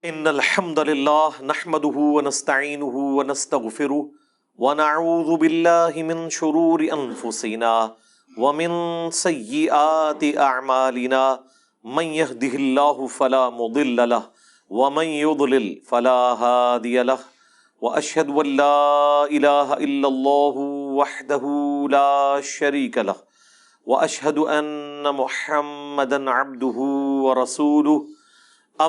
ان الحمد لله نحمده ونستعينه ونستغفره ونعوذ بالله من شرور انفسنا ومن سيئات اعمالنا من يهده الله فلا مضل له ومن يضلل فلا هادي له واشهد ان لا اله الا الله وحده لا شريك له واشهد ان محمدا عبده ورسوله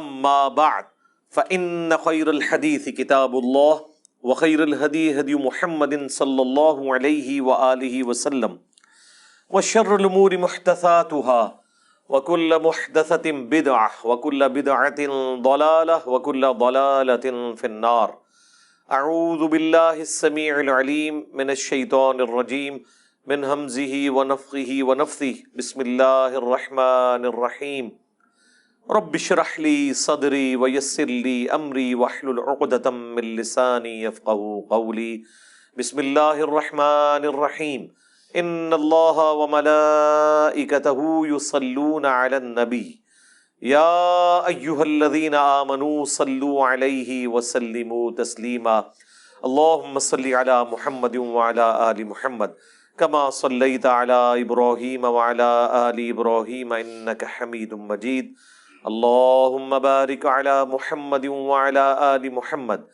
اما بعد فإن خير الحديث كتاب الله وخير الهدي هدي محمد صلى الله عليه وآله وسلم وشر الأمور محدثاتها وكل محدثة بدعة وكل بدعة ضلالة وكل ضلالة في النار. أعوذ بالله السميع العليم من الشيطان الرجيم من همزه ونفخه ونفثه. بسم الله الرحمن الرحيم. رب اشرح لي صدري ويسر لي امري واحلل عقدة من لساني يفقهوا قولي. بسم الله الرحمن الرحيم. ان الله وملائكته يصلون على النبي يا ايها الذين آمنوا صلوا عليه وسلموا تسليما. اللهم صل على محمد وعلى آل محمد كما صليت على ابراهيم وعلى آل ابراهيم انك حميد مجيد. اللهم بارك على محمد وعلى آل محمد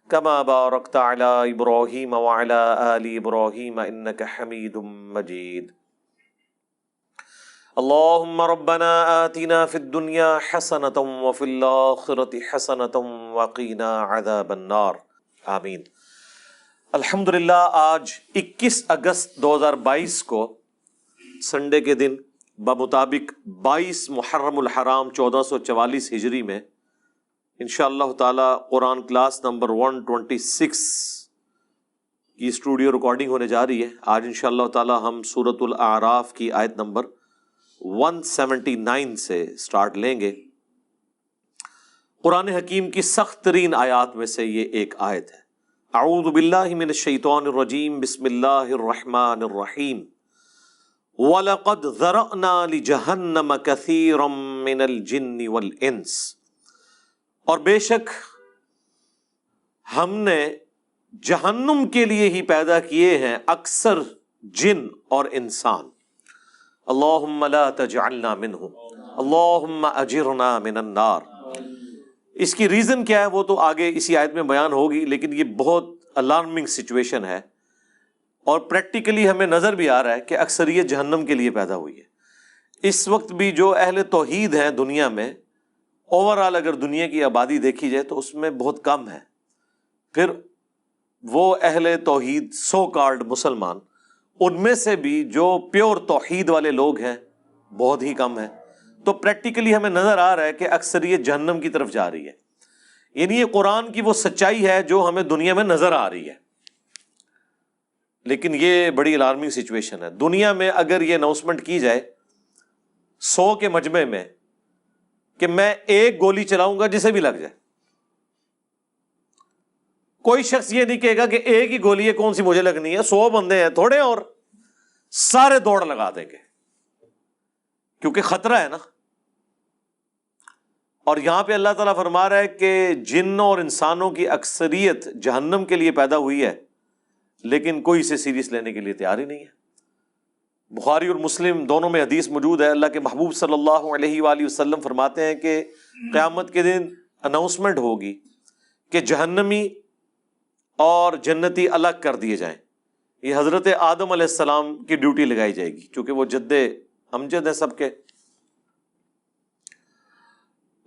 كما باركت على إبراهيم وعلى آل إبراهيم إنك حميد مجيد. اللهم ربنا آتنا في الدنيا حسنة وفي الآخرة حسنة وقنا عذاب النار. آمین. الحمدللہ آج 21 اگست 2022 کو سنڈے کے دن بمطابق 22 محرم الحرام 1444 ہجری میں انشاءاللہ تعالی قرآن کلاس نمبر 126 کی اسٹوڈیو ریکارڈنگ ہونے جا رہی ہے. آج انشاءاللہ تعالی ہم سورۃ الاعراف کی آیت نمبر 179 سے سٹارٹ لیں گے. قرآن حکیم کی سخت ترین آیات میں سے یہ ایک آیت ہے. اعوذ باللہ من الشیطان الرجیم. بسم اللہ الرحمن الرحیم. وَلَقَدْ ذَرَأْنَا لِجَهَنَّمَ كَثِيرًا مِّنَ الْجِنِّ وَالْإِنسِ. اور بے شک ہم نے جہنم کے لیے ہی پیدا کیے ہیں اکثر جن اور انسان. اللہم لا تجعلنا منہم اللہم اجرنا من النار. اس کی ریزن کیا ہے وہ تو آگے اسی آیت میں بیان ہوگی، لیکن یہ بہت الارمنگ سچویشن ہے اور پریکٹیکلی ہمیں نظر بھی آ رہا ہے کہ اکثریت جہنم کے لیے پیدا ہوئی ہے. اس وقت بھی جو اہل توحید ہیں دنیا میں، اوورآل اگر دنیا کی آبادی دیکھی جائے تو اس میں بہت کم ہے. پھر وہ اہل توحید سو کالڈ مسلمان، ان میں سے بھی جو پیور توحید والے لوگ ہیں بہت ہی کم ہیں. تو پریکٹیکلی ہمیں نظر آ رہا ہے کہ اکثریت جہنم کی طرف جا رہی ہے. یعنی یہ قرآن کی وہ سچائی ہے جو ہمیں دنیا میں نظر آ رہی ہے. لیکن یہ بڑی الارمنگ سچویشن ہے. دنیا میں اگر یہ اناؤنسمنٹ کی جائے 100 کے مجمع میں کہ میں ایک گولی چلاؤں گا جسے بھی لگ جائے، کوئی شخص یہ نہیں کہے گا کہ ایک ہی گولی ہے کون سی مجھے لگنی ہے، 100 بندے ہیں تھوڑے اور سارے دوڑ لگا دیں گے، کیونکہ خطرہ ہے نا. اور یہاں پہ اللہ تعالیٰ فرما رہا ہے کہ جنوں اور انسانوں کی اکثریت جہنم کے لیے پیدا ہوئی ہے، لیکن کوئی اسے سیریس لینے کے لیے تیار ہی نہیں ہے. بخاری اور مسلم دونوں میں حدیث موجود ہے. اللہ کے محبوب صلی اللہ علیہ وآلہ وسلم فرماتے ہیں کہ قیامت کے دن اناؤنسمنٹ ہوگی کہ جہنمی اور جنتی الگ کر دیے جائیں. یہ حضرت آدم علیہ السلام کی ڈیوٹی لگائی جائے گی کیونکہ وہ جد امجد ہیں سب کے.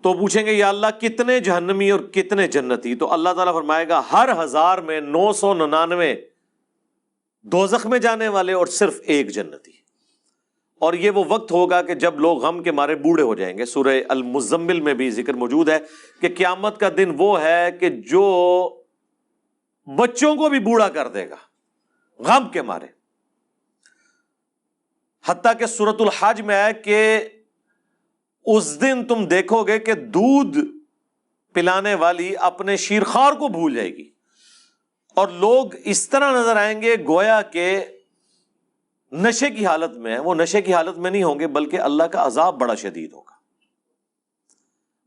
تو پوچھیں گے یا اللہ کتنے جہنمی اور کتنے جنتی؟ تو اللہ تعالیٰ فرمائے گا ہر 1000 میں 999 دوزخ میں جانے والے اور صرف ایک جنتی. اور یہ وہ وقت ہوگا کہ جب لوگ غم کے مارے بوڑھے ہو جائیں گے. سورہ المزمل میں بھی ذکر موجود ہے کہ قیامت کا دن وہ ہے کہ جو بچوں کو بھی بوڑھا کر دے گا غم کے مارے. حتیٰ کہ سورۃ الحج میں ہے کہ اس دن تم دیکھو گے کہ دودھ پلانے والی اپنے شیرخوار کو بھول جائے گی اور لوگ اس طرح نظر آئیں گے گویا کہ نشے کی حالت میں ہیں. وہ نشے کی حالت میں نہیں ہوں گے بلکہ اللہ کا عذاب بڑا شدید ہوگا.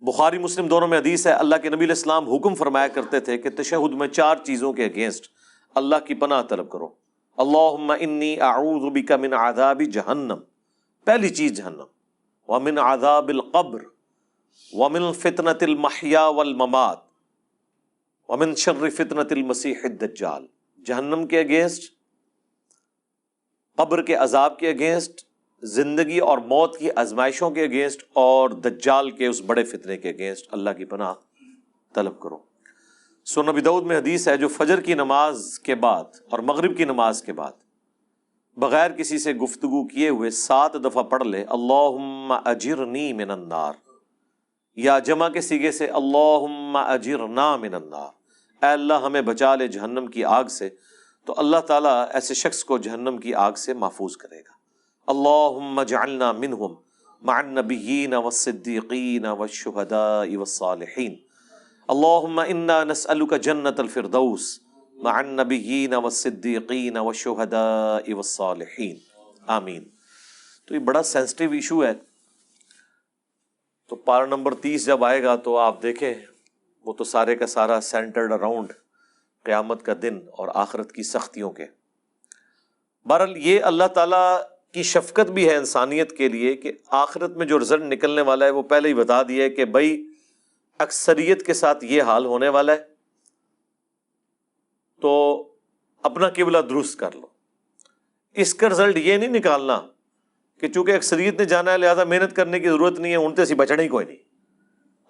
بخاری مسلم دونوں میں حدیث ہے، اللہ کے نبی علیہ السلام حکم فرمایا کرتے تھے کہ تشہد میں 4 چیزوں کے اگینسٹ اللہ کی پناہ طلب کرو۔ اللہم انی اعوذ بک من عذاب جہنم، پہلی چیز جہنم، ومن عذاب القبر، ومن فتنۃ المحیا والممات، ومن شر فتنۃ المسیح الدجال۔ جہنم کے اگینسٹ، قبر کے عذاب کے اگینسٹ، زندگی اور موت کی آزمائشوں کے اگینسٹ، اور دجال کے اس بڑے فتنے کے اگینسٹ اللہ کی پناہ طلب کرو۔ سنن ابی داؤد میں حدیث ہے، جو فجر کی نماز کے بعد اور مغرب کی نماز کے بعد بغیر کسی سے گفتگو کیے ہوئے 7 دفعہ پڑھ لے اللہم اجرنی من النار، یا جمع کے صیغے سے اللہم اجرنا من النار، اے اللہ ہمیں بچا لے جہنم کی آگ سے، تو اللہ تعالیٰ ایسے شخص کو جہنم کی آگ سے محفوظ کرے گا۔ اللہم اجعلنا منہم مع النبیین والصدیقین والشہداء والصالحین، اللہم انا نسألک جنت الفردوس مع النبیین والصدیقین والشہداء والصالحین، آمین۔ تو یہ بڑا سینسٹیو ایشو ہے، تو پارہ نمبر 30 جب آئے گا تو آپ دیکھیں وہ تو سارے کا سارا سینٹرڈ اراؤنڈ قیامت کا دن اور آخرت کی سختیوں کے۔ بہرحال یہ اللہ تعالیٰ کی شفقت بھی ہے انسانیت کے لیے کہ آخرت میں جو رزلٹ نکلنے والا ہے وہ پہلے ہی بتا دیا ہے کہ بھائی اکثریت کے ساتھ یہ حال ہونے والا ہے، تو اپنا قبلہ درست کر لو۔ اس کا رزلٹ یہ نہیں نکالنا کہ چونکہ اکثریت نے جانا ہے لہذا محنت کرنے کی ضرورت نہیں ہے، ان سے بچنا ہی کوئی نہیں۔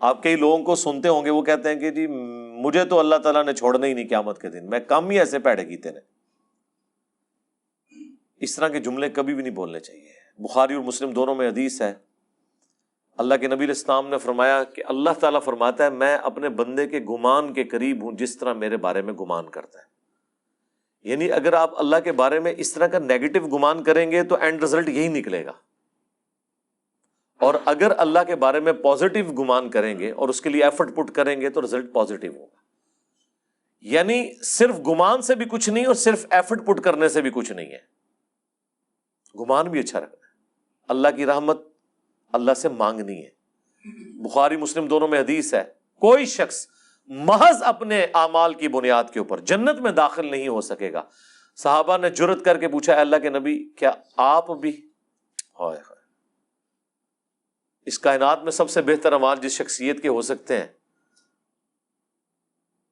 آپ کئی لوگوں کو سنتے ہوں گے وہ کہتے ہیں کہ جی مجھے تو اللہ تعالیٰ نے چھوڑنا ہی نہیں قیامت کے دن، میں کم ہی ایسے پیڑے کیتے نے۔ اس طرح کے جملے کبھی بھی نہیں بولنے چاہیے۔ بخاری اور مسلم دونوں میں حدیث ہے، اللہ کے نبی علیہ السلام نے فرمایا کہ اللہ تعالیٰ فرماتا ہے میں اپنے بندے کے گمان کے قریب ہوں جس طرح میرے بارے میں گمان کرتا ہے۔ یعنی اگر آپ اللہ کے بارے میں اس طرح کا نیگیٹو گمان کریں گے تو اینڈ رزلٹ یہی نکلے گا، اور اگر اللہ کے بارے میں پازیٹیو گمان کریں گے اور اس کے لیے ایفرٹ پٹ کریں گے تو رزلٹ پازیٹیو ہوگا۔ یعنی صرف گمان سے بھی کچھ نہیں اور صرف ایفرٹ پٹ کرنے سے بھی کچھ نہیں ہے، گمان بھی اچھا رکھنا ہے۔ اللہ کی رحمت اللہ سے مانگنی ہے۔ بخاری مسلم دونوں میں حدیث ہے، کوئی شخص محض اپنے اعمال کی بنیاد کے اوپر جنت میں داخل نہیں ہو سکے گا۔ صحابہ نے جرأت کر کے پوچھا، اے اللہ کے نبی کیا آپ بھی؟ ہائے ہائے، اس کائنات میں سب سے بہتر اعمال جس شخصیت کے ہو سکتے ہیں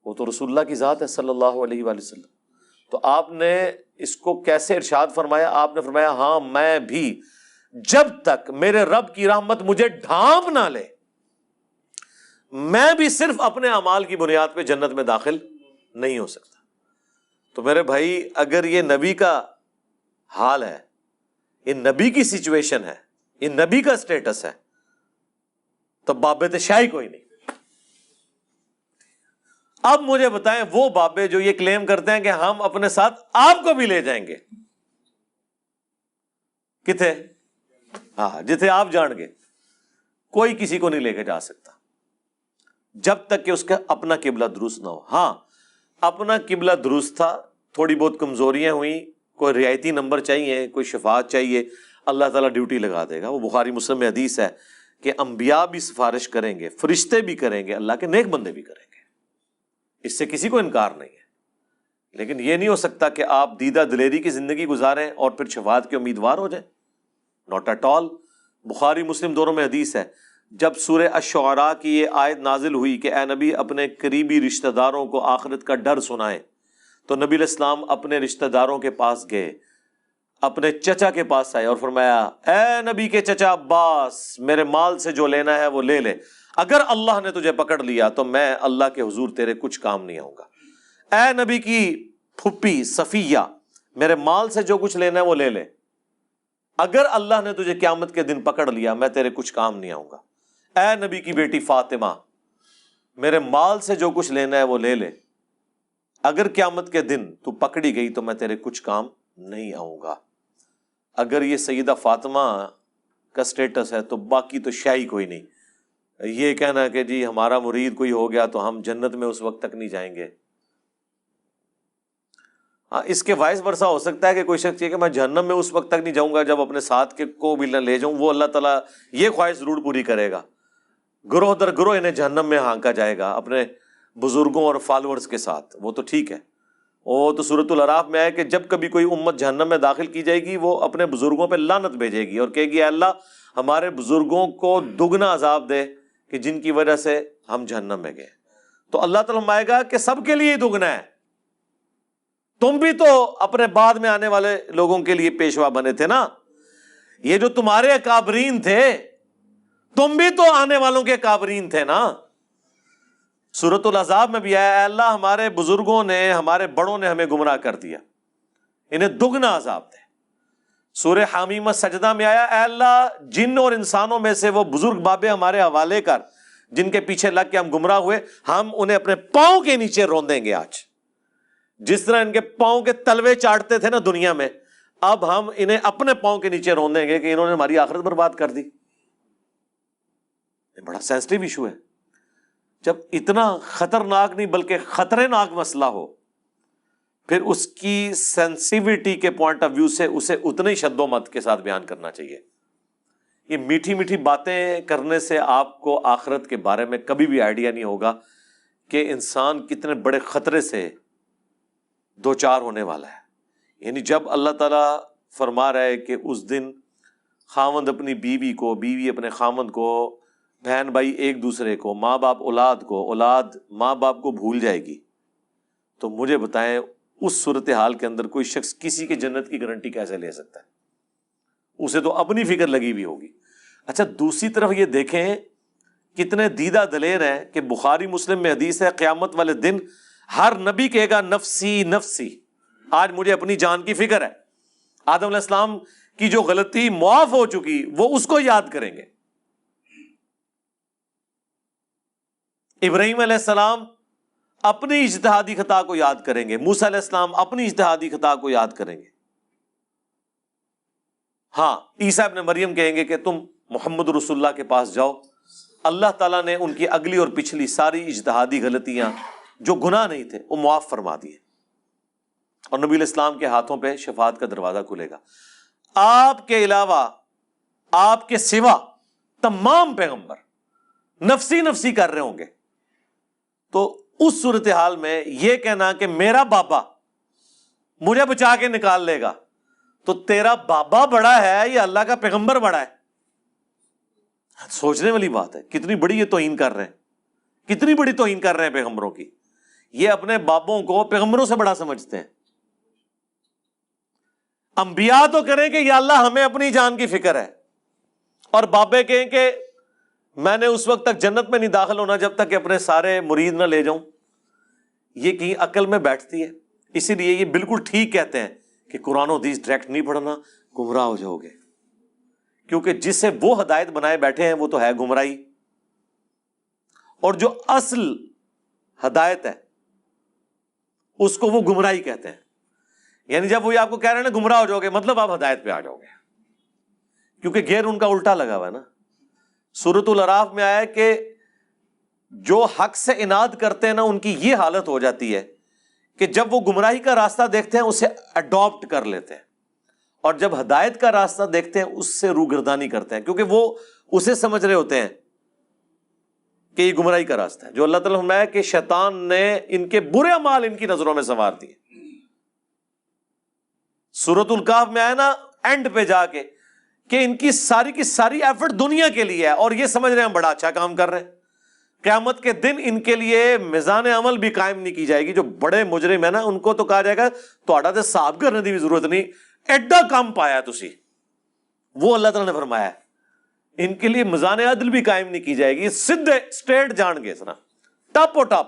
وہ تو رسول اللہ کی ذات ہے صلی اللہ علیہ وآلہ وسلم۔ تو آپ نے اس کو کیسے ارشاد فرمایا؟ آپ نے فرمایا ہاں میں بھی جب تک میرے رب کی رحمت مجھے ڈھانپ نہ لے میں بھی صرف اپنے اعمال کی بنیاد پہ جنت میں داخل نہیں ہو سکتا۔ تو میرے بھائی اگر یہ نبی کا حال ہے، یہ نبی کی سچویشن ہے، یہ نبی کا سٹیٹس ہے، تو بابے شاہی کوئی نہیں۔ اب مجھے بتائیں وہ بابے جو یہ کلیم کرتے ہیں کہ ہم اپنے ساتھ آپ کو بھی لے جائیں گے، کتنے؟ ہاں جتنے آپ جان گے، کوئی کسی کو نہیں لے کے جا سکتا جب تک کہ اس کا اپنا قبلہ درست نہ ہو۔ ہاں اپنا قبلہ درست تھا، تھوڑی بہت کمزوریاں ہوئیں، کوئی رعایتی نمبر چاہیے، کوئی شفاعت چاہیے، اللہ تعالیٰ ڈیوٹی لگا دے گا۔ وہ بخاری مسلم میں حدیث ہے کہ انبیاء بھی سفارش کریں گے، فرشتے بھی کریں گے، اللہ کے نیک بندے بھی کریں گے، اس سے کسی کو انکار نہیں ہے۔ لیکن یہ نہیں ہو سکتا کہ آپ دیدہ دلیری کی زندگی گزاریں اور پھر شفاعت کے امیدوار ہو جائیں، ناٹ ایٹ آل۔ بخاری مسلم دونوں میں حدیث ہے، جب سورہ الشعراء کی یہ آیت نازل ہوئی کہ اے نبی اپنے قریبی رشتہ داروں کو آخرت کا ڈر سنائیں، تو نبی علیہ السلام اپنے رشتہ داروں کے پاس گئے، اپنے چچا کے پاس آئے اور فرمایا اے نبی کے چچا عباس، میرے مال سے جو لینا ہے وہ لے لے، اگر اللہ نے تجھے پکڑ لیا تو میں اللہ کے حضور تیرے کچھ کام نہیں آؤں گا۔ اے نبی کی پھپھی صفیہ، میرے مال سے جو کچھ لینا ہے وہ لے لے، اگر اللہ نے تجھے قیامت کے دن پکڑ لیا میں تیرے کچھ کام نہیں آؤں گا۔ اے نبی کی بیٹی فاطمہ، میرے مال سے جو کچھ لینا ہے وہ لے لے، اگر قیامت کے دن تو پکڑی گئی تو میں تیرے کچھ کام نہیں آؤں گا۔ اگر یہ سیدہ فاطمہ کا سٹیٹس ہے تو باقی تو شاہی کوئی نہیں۔ یہ کہنا کہ جی ہمارا مرید کوئی ہو گیا تو ہم جنت میں اس وقت تک نہیں جائیں گے، ہاں اس کے وائس ورثہ ہو سکتا ہے کہ کوئی شخص یہ کہ میں جہنم میں اس وقت تک نہیں جاؤں گا جب اپنے ساتھ کے کو بھی نہ لے جاؤں، وہ اللہ تعالیٰ یہ خواہش ضرور پوری کرے گا۔ گروہ در گروہ انہیں جہنم میں ہانکا جائے گا اپنے بزرگوں اور فالورز کے ساتھ، وہ تو ٹھیک ہے، وہ تو سورۃ الاعراف میں ہے کہ جب کبھی کوئی امت جہنم میں داخل کی جائے گی وہ اپنے بزرگوں پہ لعنت بھیجے گی اور کہے گی اے اللہ ہمارے بزرگوں کو دگنا عذاب دے کہ جن کی وجہ سے ہم جہنم میں گئے۔ تو اللہ تعالیٰ فرمائے گا کہ سب کے لیے دگنا ہے، تم بھی تو اپنے بعد میں آنے والے لوگوں کے لیے پیشوا بنے تھے نا، یہ جو تمہارے اکابرین تھے تم بھی تو آنے والوں کے اکابرین تھے نا۔ سورۃ الاحزاب میں بھی آیا اے اللہ ہمارے بزرگوں نے، ہمارے بڑوں نے ہمیں گمراہ کر دیا، انہیں دگنا عذاب دے۔ سورہ حامیم سجدہ میں آیا اے اللہ جن اور انسانوں میں سے وہ بزرگ بابے ہمارے حوالے کر جن کے پیچھے لگ کے ہم گمراہ ہوئے، ہم انہیں اپنے پاؤں کے نیچے روندیں گے آج۔ جس طرح ان کے پاؤں کے تلوے چاٹتے تھے نا دنیا میں، اب ہم انہیں اپنے پاؤں کے نیچے روندیں گے کہ انہوں نے ہماری آخرت برباد کر دی۔ یہ بڑا سینسٹیو ایشو ہے۔ جب اتنا خطرناک نہیں بلکہ خطرے ناک مسئلہ ہو، پھر اس کی سینسیوٹی کے پوائنٹ آف ویو سے اسے اتنے شد و مت کے ساتھ بیان کرنا چاہیے۔ یہ میٹھی میٹھی باتیں کرنے سے آپ کو آخرت کے بارے میں کبھی بھی آئیڈیا نہیں ہوگا کہ انسان کتنے بڑے خطرے سے دوچار ہونے والا ہے۔ یعنی جب اللہ تعالیٰ فرما رہا ہے کہ اس دن خاوند اپنی بیوی کو، بیوی اپنے خاوند کو، بہن بھائی ایک دوسرے کو، ماں باپ اولاد کو، اولاد ماں باپ کو بھول جائے گی، تو مجھے بتائیں اس صورتحال کے اندر کوئی شخص کسی کے جنت کی گارنٹی کیسے لے سکتا ہے؟ اسے تو اپنی فکر لگی ہوئی ہوگی۔ اچھا دوسری طرف یہ دیکھیں کتنے دیدہ دلیر ہیں کہ بخاری مسلم میں حدیث ہے قیامت والے دن ہر نبی کہے گا نفسی نفسی، آج مجھے اپنی جان کی فکر ہے۔ آدم علیہ السلام کی جو غلطی معاف ہو چکی وہ اس کو یاد کریں گے، ابراہیم علیہ السلام اپنی اجتہادی خطا کو یاد کریں گے، موسیٰ علیہ السلام اپنی اجتہادی خطا کو یاد کریں گے۔ ہاں عیسیٰ ابن مریم کہیں گے کہ تم محمد رسول اللہ کے پاس جاؤ، اللہ تعالیٰ نے ان کی اگلی اور پچھلی ساری اجتہادی غلطیاں جو گناہ نہیں تھے وہ معاف فرما دیے، اور نبی علیہ السلام کے ہاتھوں پہ شفاعت کا دروازہ کھلے گا۔ آپ کے علاوہ، آپ کے سوا تمام پیغمبر نفسی نفسی کر رہے ہوں گے۔ تو اس صورتحال میں یہ کہنا کہ میرا بابا مجھے بچا کے نکال لے گا، تو تیرا بابا بڑا ہے یا اللہ کا پیغمبر بڑا ہے؟ سوچنے والی بات ہے، کتنی بڑی یہ توہین کر رہے ہیں، کتنی بڑی توہین کر رہے ہیں پیغمبروں کی۔ یہ اپنے بابوں کو پیغمبروں سے بڑا سمجھتے ہیں۔ انبیاء تو کریں کہ یا اللہ ہمیں اپنی جان کی فکر ہے، اور بابے کہیں کہ میں نے اس وقت تک جنت میں نہیں داخل ہونا جب تک کہ اپنے سارے مرید نہ لے جاؤں۔ یہ کہیں عقل میں بیٹھتی ہے؟ اسی لیے یہ بالکل ٹھیک کہتے ہیں کہ قرآن و حدیث ڈائریکٹ نہیں پڑھنا، گمراہ ہو جاؤ گے، کیونکہ جس سے وہ ہدایت بنائے بیٹھے ہیں وہ تو ہے گمراہی، اور جو اصل ہدایت ہے اس کو وہ گمراہی کہتے ہیں۔ یعنی جب وہ آپ کو کہہ رہے ہیں نا گمراہ ہو جاؤ گے، مطلب آپ ہدایت پہ آ جاؤ گے، کیونکہ گیئر ان کا الٹا لگا ہوا ہے نا۔ سورۃ الاعراف میں آیا کہ جو حق سے اناد کرتے ہیں نا ان کی یہ حالت ہو جاتی ہے کہ جب وہ گمراہی کا راستہ دیکھتے ہیں اسے اڈاپٹ کر لیتے ہیں، اور جب ہدایت کا راستہ دیکھتے ہیں اس سے روگردانی کرتے ہیں، کیونکہ وہ اسے سمجھ رہے ہوتے ہیں کہ یہ گمراہی کا راستہ ہے۔ جو اللہ تعالیٰ نے فرمایا کہ شیطان نے ان کے برے اعمال ان کی نظروں میں سنوار دیے۔ سورۃ الکہف میں آیا نا اینڈ پہ جا کے کہ ان کی ساری ایفرٹ دنیا کے لیے ہے، اور یہ سمجھ رہے ہیں ہم بڑا اچھا کام کر رہے ہیں۔ قیامت کے دن ان کے لیے میزان عمل بھی قائم نہیں کی جائے گی۔ جو بڑے مجرم ہیں نا ان کو تو کہا جائے گا تہاڈا تے حساب کرنے دی بھی ضرورت نہیں، ایڈا کام پایا تسی۔ وہ اللہ تعالیٰ نے فرمایا ہے ان کے لیے میزان عدل بھی قائم نہیں کی جائے گی، سیدھے اسٹریٹ جان گے، سنا ٹاپ و ٹاپ۔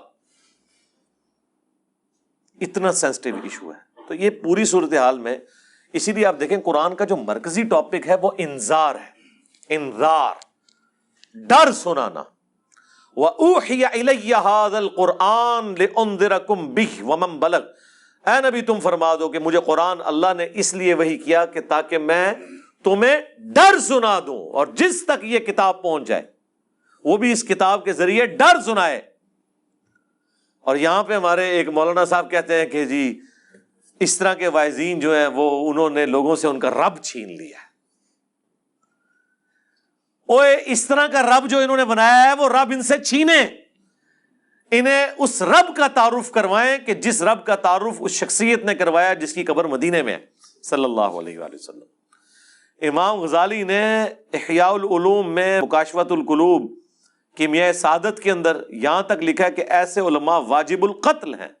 اتنا سینسٹیو ایشو ہے۔ تو یہ پوری صورتحال میں اسی لیے آپ دیکھیں قرآن کا جو مرکزی ٹاپک ہے وہ انذار ہے، انذار، ڈر سنانا۔ وَأُوحِيَ إِلَيَّ هَذَا الْقُرْآنُ لِأُنذِرَكُم بِهِ وَمَن بَلَغَ۔ اے نبی تم فرما دو کہ مجھے قرآن اللہ نے اس لیے وحی کیا کہ تاکہ میں تمہیں ڈر سنا دوں، اور جس تک یہ کتاب پہنچ جائے وہ بھی اس کتاب کے ذریعے ڈر سنائے۔ اور یہاں پہ ہمارے ایک مولانا صاحب کہتے ہیں کہ جی اس طرح کے واعظین جو ہیں وہ انہوں نے لوگوں سے ان کا رب چھین لیا ہے۔ اوے اس طرح کا رب جو انہوں نے بنایا ہے وہ رب ان سے چھینے، انہیں اس رب کا تعارف کروائیں کہ جس رب کا تعارف اس شخصیت نے کروایا جس کی قبر مدینے میں ہے صلی اللہ علیہ وآلہ وسلم۔ امام غزالی نے احیاء العلوم میں مکاشفۃ القلوب کیمیائے سعادت کے اندر یہاں تک لکھا ہے کہ ایسے علماء واجب القتل ہیں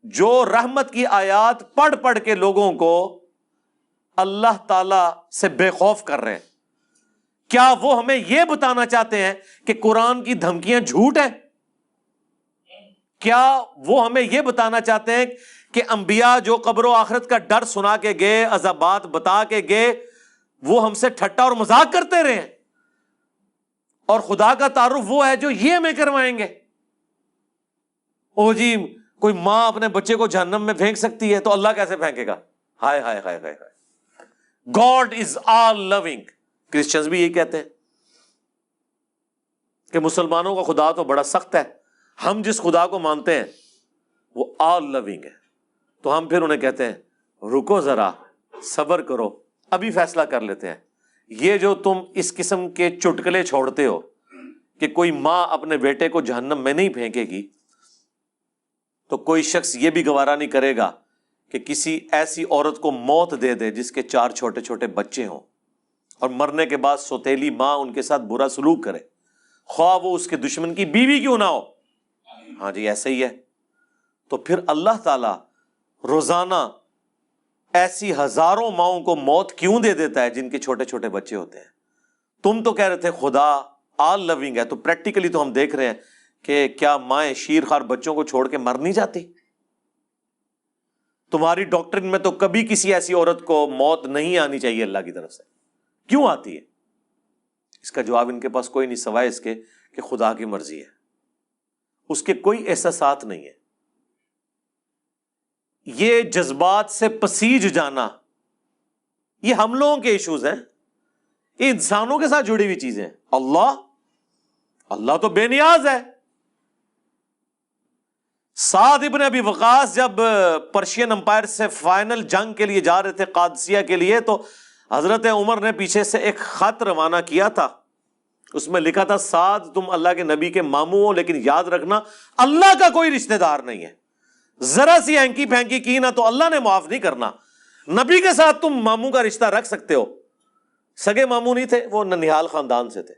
جو رحمت کی آیات پڑھ پڑھ کے لوگوں کو اللہ تعالی سے بے خوف کر رہے ہیں۔ کیا وہ ہمیں یہ بتانا چاہتے ہیں کہ قرآن کی دھمکیاں جھوٹ ہیں؟ کیا وہ ہمیں یہ بتانا چاہتے ہیں کہ انبیاء جو قبر و آخرت کا ڈر سنا کے گئے، عذابات بتا کے گئے، وہ ہم سے ٹھٹا اور مذاق کرتے رہے ہیں، اور خدا کا تعارف وہ ہے جو یہ ہمیں کروائیں گے؟ او جی کوئی ماں اپنے بچے کو جہنم میں پھینک سکتی ہے تو اللہ کیسے پھینکے گا؟ ہائے ہائے ہائے ہائے ہائے، God is all living. Christians بھی یہی کہتے ہیں کہ مسلمانوں کا خدا تو بڑا سخت ہے، ہم جس خدا کو مانتے ہیں وہ آل لونگ ہے، تو ہم پھر انہیں کہتے ہیں رکو ذرا، صبر کرو، ابھی فیصلہ کر لیتے ہیں۔ یہ جو تم اس قسم کے چٹکلے چھوڑتے ہو کہ کوئی ماں اپنے بیٹے کو جہنم میں نہیں پھینکے گی، تو کوئی شخص یہ بھی گوارا نہیں کرے گا کہ کسی ایسی عورت کو موت دے دے جس کے 4 چھوٹے چھوٹے بچے ہوں، اور مرنے کے بعد سوتیلی ماں ان کے ساتھ برا سلوک کرے، خواہ وہ اس کے دشمن کی بیوی کیوں نہ ہو۔ ہاں جی ایسے ہی ہے۔ تو پھر اللہ تعالی روزانہ ایسی ہزاروں ماؤں کو موت کیوں دے دیتا ہے جن کے چھوٹے چھوٹے بچے ہوتے ہیں؟ تم تو کہہ رہے تھے خدا آل لونگ ہے، تو پریکٹیکلی تو ہم دیکھ رہے ہیں کہ کیا مائیں شیرخوار بچوں کو چھوڑ کے مر نہیں جاتی؟ تمہاری ڈاکٹرن میں تو کبھی کسی ایسی عورت کو موت نہیں آنی چاہیے اللہ کی طرف سے، کیوں آتی ہے؟ اس کا جواب ان کے پاس کوئی نہیں سوائے اس کے کہ خدا کی مرضی ہے، اس کے کوئی احساسات نہیں ہے۔ یہ جذبات سے پسیج جانا یہ ہم لوگوں کے ایشوز ہیں، یہ انسانوں کے ساتھ جڑی ہوئی چیزیں ہیں۔ اللہ تو بے نیاز ہے۔ سعد ابن ابی وقاص جب پرشین امپائر سے فائنل جنگ کے لیے جا رہے تھے قادسیہ کے لیے، تو حضرت عمر نے پیچھے سے ایک خط روانہ کیا تھا، اس میں لکھا تھا سعد تم اللہ کے نبی کے ماموں ہو، لیکن یاد رکھنا اللہ کا کوئی رشتہ دار نہیں ہے، ذرا سی ہینکی پھینکی کی نا تو اللہ نے معاف نہیں کرنا۔ نبی کے ساتھ تم ماموں کا رشتہ رکھ سکتے ہو، سگے ماموں نہیں تھے، وہ ننیال خاندان سے تھے،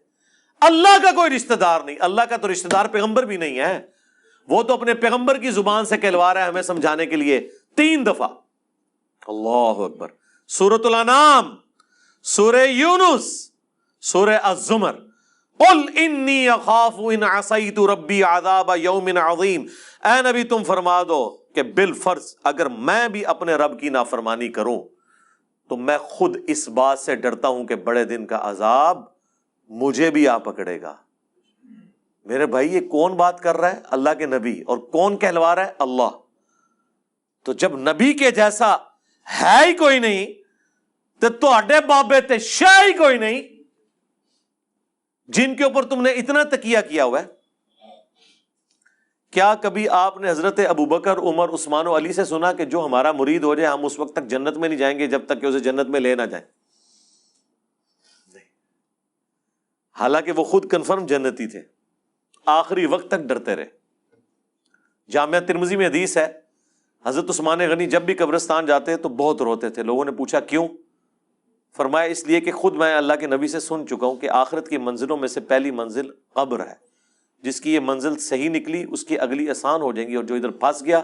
اللہ کا کوئی رشتہ دار نہیں۔ اللہ کا تو رشتہ دار پیغمبر بھی نہیں ہے، وہ تو اپنے پیغمبر کی زبان سے کہلوا رہا ہے ہمیں سمجھانے کے لیے 3 دفعہ۔ اللہ اکبر۔ سورۃ الانعام، سورہ یونس، سورہ الزمر، قل انی اخاف ان عصیت ربی عذاب یوم عظیم۔ اے نبی تم فرما دو کہ بالفرض اگر میں بھی اپنے رب کی نافرمانی کروں تو میں خود اس بات سے ڈرتا ہوں کہ بڑے دن کا عذاب مجھے بھی آ پکڑے گا۔ میرے بھائی یہ کون بات کر رہا ہے؟ اللہ کے نبی، اور کون کہلوا رہا ہے؟ اللہ۔ تو جب نبی کے جیسا ہے ہی کوئی نہیں تو تہاڈے بابے تے شاہ ہی کوئی نہیں جن کے اوپر تم نے اتنا تکیہ کیا ہوا ہے۔ کیا کبھی آپ نے حضرت ابوبکر، عمر، عثمان و علی سے سنا کہ جو ہمارا مرید ہو جائے ہم اس وقت تک جنت میں نہیں جائیں گے جب تک کہ اسے جنت میں لے نہ جائیں؟ نہیں، حالانکہ وہ خود کنفرم جنتی تھے، آخری وقت تک ڈرتے رہے۔ جامعہ ترمذی میں حدیث ہے، حضرت عثمان غنی جب بھی قبرستان جاتے تو بہت روتے تھے۔ لوگوں نے پوچھا کیوں؟ فرمایا اس لیے کہ خود میں اللہ کے نبی سے سن چکا ہوں کہ آخرت کی منزلوں میں سے پہلی منزل قبر ہے، جس کی یہ منزل صحیح نکلی اس کی اگلی آسان ہو جائیں گی، اور جو ادھر پھنس گیا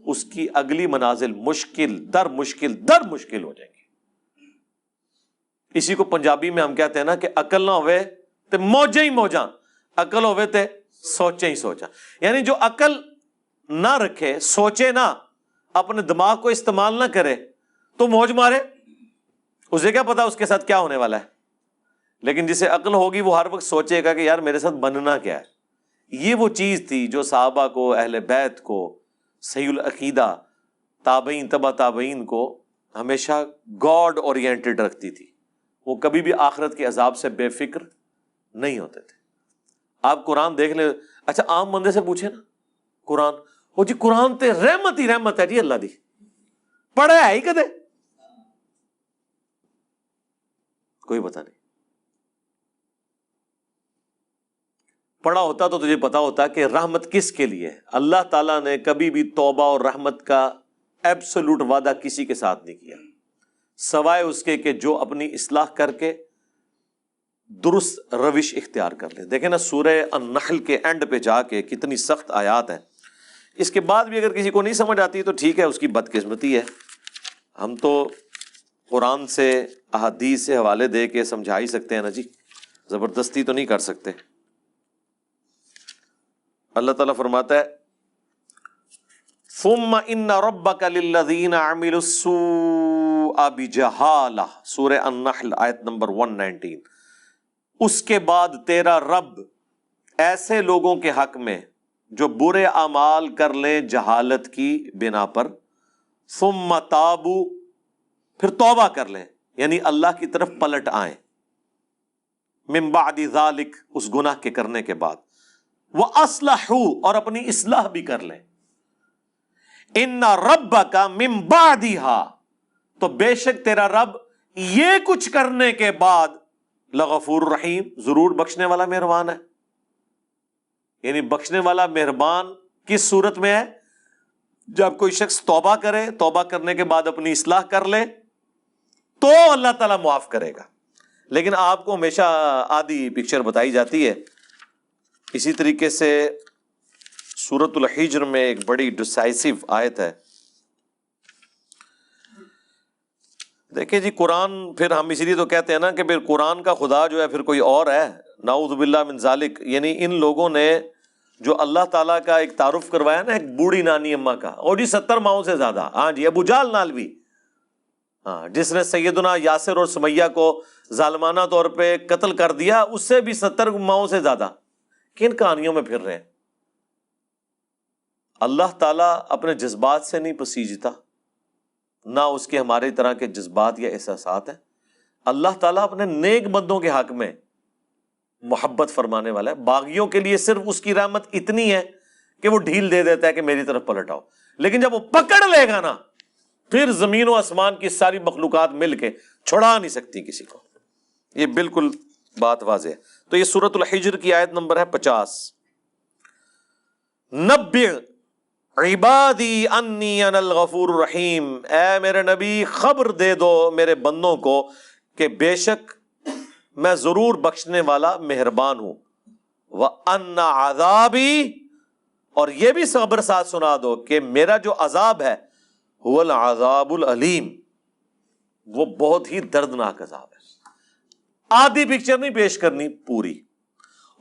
اس کی اگلی منازل مشکل در مشکل در مشکل ہو جائیں گی۔ اسی کو پنجابی میں ہم کہتے ہیں نا کہ عقل نہ ہوئے تے موجیں ہی موجاں، عقل ہوئے تے سوچیں ہی سوچاں۔ یعنی جو عقل نہ رکھے، سوچے نہ، اپنے دماغ کو استعمال نہ کرے تو موج مارے، اسے کیا پتا اس کے ساتھ کیا ہونے والا ہے۔ لیکن جسے عقل ہوگی وہ ہر وقت سوچے گا کہ یار میرے ساتھ بننا کیا ہے۔ یہ وہ چیز تھی جو صحابہ کو، اہل بیت کو، صحیح العقیدہ، تابعین، تبع تابعین کو ہمیشہ گاڈ اورینٹڈ رکھتی تھی۔ وہ کبھی بھی آخرت کے عذاب سے بے فکر نہیں ہوتے تھے۔ آپ قرآن دیکھ لیں، اچھا عام بندے سے پوچھیں نا قرآن، وہ جی قرآن تے رحمت ہی رحمت ہے جی اللہ دی، پڑھا ہے ہی کدے؟ کوئی پتہ نہیں۔ پڑھا ہوتا تو تجھے پتا ہوتا کہ رحمت کس کے لیے ہے۔ اللہ تعالیٰ نے کبھی بھی توبہ اور رحمت کا ایبسولوٹ وعدہ کسی کے ساتھ نہیں کیا، سوائے اس کے کہ جو اپنی اصلاح کر کے درست روش اختیار کر لے۔ دیکھیں نا سورہ النحل کے اینڈ پہ جا کے کتنی سخت آیات ہیں۔ اس کے بعد بھی اگر کسی کو نہیں سمجھ آتی تو ٹھیک ہے، اس کی بدقسمتی ہے۔ ہم تو قرآن سے احادیث سے حوالے دے کے سمجھا ہی سکتے ہیں نا جی، زبردستی تو نہیں کر سکتے۔ اللہ تعالیٰ فرماتا ہے ثم ان ربک للذین عملوا السوء بجہالہ، سورہ النحل آیت نمبر 119۔ اس کے بعد تیرا رب ایسے لوگوں کے حق میں جو برے اعمال کر لیں جہالت کی بنا پر، ثم تابوا، پھر توبہ کر لیں، یعنی اللہ کی طرف پلٹ آئیں، من بعد ذالک، اس گناہ کے کرنے کے بعد، وَأَصْلَحُوا، اور اپنی اصلاح بھی کر لیں، إِنَّ رَبَّكَ مِن بَعْدِهَا، تو بے شک تیرا رب یہ کچھ کرنے کے بعد لغفور رحیم، ضرور بخشنے والا مہربان ہے۔ یعنی بخشنے والا مہربان کس صورت میں ہے؟ جب کوئی شخص توبہ کرے، توبہ کرنے کے بعد اپنی اصلاح کر لے تو اللہ تعالیٰ معاف کرے گا۔ لیکن آپ کو ہمیشہ آدھی پکچر بتائی جاتی ہے۔ اسی طریقے سے سورۃ الحجر میں ایک بڑی ڈسائسو آیت ہے۔ دیکھیں جی قرآن، پھر ہم اسی لیے تو کہتے ہیں نا کہ پھر قرآن کا خدا جو ہے پھر کوئی اور ہے، نعوذ باللہ من ذالک۔ یعنی ان لوگوں نے جو اللہ تعالیٰ کا ایک تعارف کروایا نا ایک بوڑھی نانی اماں کا، اور جی 70 ماؤں سے زیادہ، ہاں جی ابو جہل نال بھی، ہاں جس نے سیدنا یاسر اور سمیہ کو ظالمانہ طور پہ قتل کر دیا، اس سے بھی 70 ماؤں سے زیادہ۔ کن کہانیوں میں پھر رہے ہیں؟ اللہ تعالیٰ اپنے جذبات سے نہیں پسیجتا، نہ اس کے ہمارے طرح کے جذبات یا احساسات ہیں۔ اللہ تعالیٰ اپنے نیک بندوں کے حق میں محبت فرمانے والا ہے۔ باغیوں کے لیے صرف اس کی رحمت اتنی ہے کہ وہ ڈھیل دے دیتا ہے کہ میری طرف پلٹ آؤ، لیکن جب وہ پکڑ لے گا نا پھر زمین و آسمان کی ساری مخلوقات مل کے چھڑا نہیں سکتی کسی کو۔ یہ بالکل بات واضح ہے۔ تو یہ سورۃ الحجر کی آیت نمبر ہے 50۔ نبئ عبادی انی انا الغفور الرحیم، اے میرے نبی خبر دے دو میرے بندوں کو کہ بے شک میں ضرور بخشنے والا مہربان ہوں، وَأَنَّ عَذَابِي، اور یہ بھی خبر ساتھ سنا دو کہ میرا جو عذاب ہے هو العذاب العلیم، وہ بہت ہی دردناک عذاب ہے۔ آدھی پکچر نہیں پیش کرنی، پوری،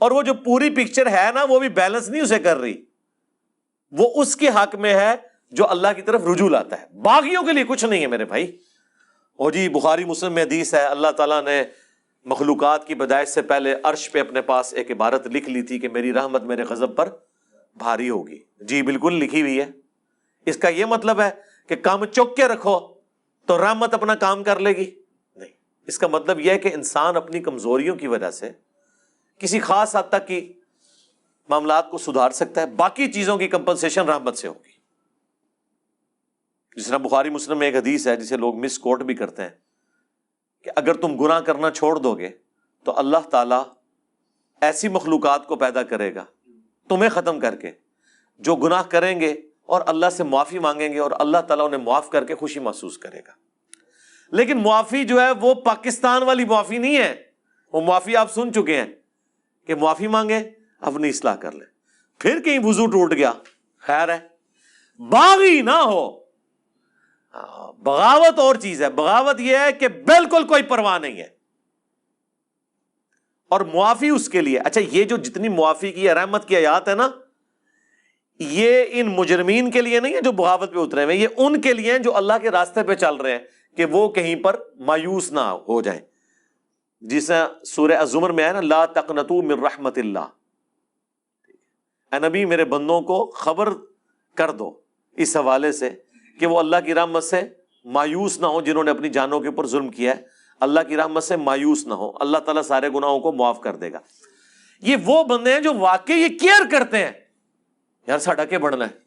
اور وہ جو پوری پکچر ہے نا وہ بھی بیلنس نہیں اسے کر رہی، وہ اس کے حق میں ہے جو اللہ کی طرف رجوع لاتا ہے۔ باغیوں کے لیے کچھ نہیں ہے میرے بھائی۔ اور جی بخاری مسلم میں حدیث ہے، اللہ تعالیٰ نے مخلوقات کی پیدائش سے پہلے عرش پہ اپنے پاس ایک عبارت لکھ لی تھی کہ میری رحمت میرے غضب پر بھاری ہوگی۔ جی بالکل لکھی ہوئی ہے۔ اس کا یہ مطلب ہے کہ کام چوک کے رکھو تو رحمت اپنا کام کر لے گی؟ نہیں، اس کا مطلب یہ ہے کہ انسان اپنی کمزوریوں کی وجہ سے کسی خاص حد تک کی معاملات کو سدھار سکتا ہے، باقی چیزوں کی کمپنسیشن رحمت سے ہوگی۔ جس طرح بخاری مسلم میں ایک حدیث ہے جسے لوگ مس کوٹ بھی کرتے ہیں کہ اگر تم گناہ کرنا چھوڑ دو گے تو اللہ تعالیٰ ایسی مخلوقات کو پیدا کرے گا تمہیں ختم کر کے جو گناہ کریں گے اور اللہ سے معافی مانگیں گے، اور اللہ تعالیٰ انہیں معاف کر کے خوشی محسوس کرے گا۔ لیکن معافی جو ہے وہ پاکستان والی معافی نہیں ہے۔ وہ معافی آپ سن چکے ہیں کہ معافی مانگے اپنی اصلاح کر لے، پھر کہیں وضو ٹوٹ گیا خیر ہے، باغی نہ ہو۔ بغاوت اور چیز ہے۔ بغاوت یہ ہے کہ بالکل کوئی پرواہ نہیں ہے، اور معافی اس کے لیے۔ اچھا یہ جو جتنی معافی کی رحمت کی آیات ہے نا، یہ ان مجرمین کے لیے نہیں ہے جو بغاوت پہ اترے ہوئے، یہ ان کے لیے ہیں جو اللہ کے راستے پہ چل رہے ہیں کہ وہ کہیں پر مایوس نہ ہو جائیں۔ جیسے سورہ الزمر میں ہے نا، لا تقنطوا من رحمت اللہ، اے نبی میرے بندوں کو خبر کر دو اس حوالے سے کہ وہ اللہ کی رحمت سے مایوس نہ ہو، جنہوں نے اپنی جانوں کے اوپر ظلم کیا ہے اللہ کی رحمت سے مایوس نہ ہو، اللہ تعالیٰ سارے گناہوں کو معاف کر دے گا۔ یہ وہ بندے ہیں جو واقعی یہ کیئر کرتے ہیں، یار ساڈا کے بڑھنا ہے،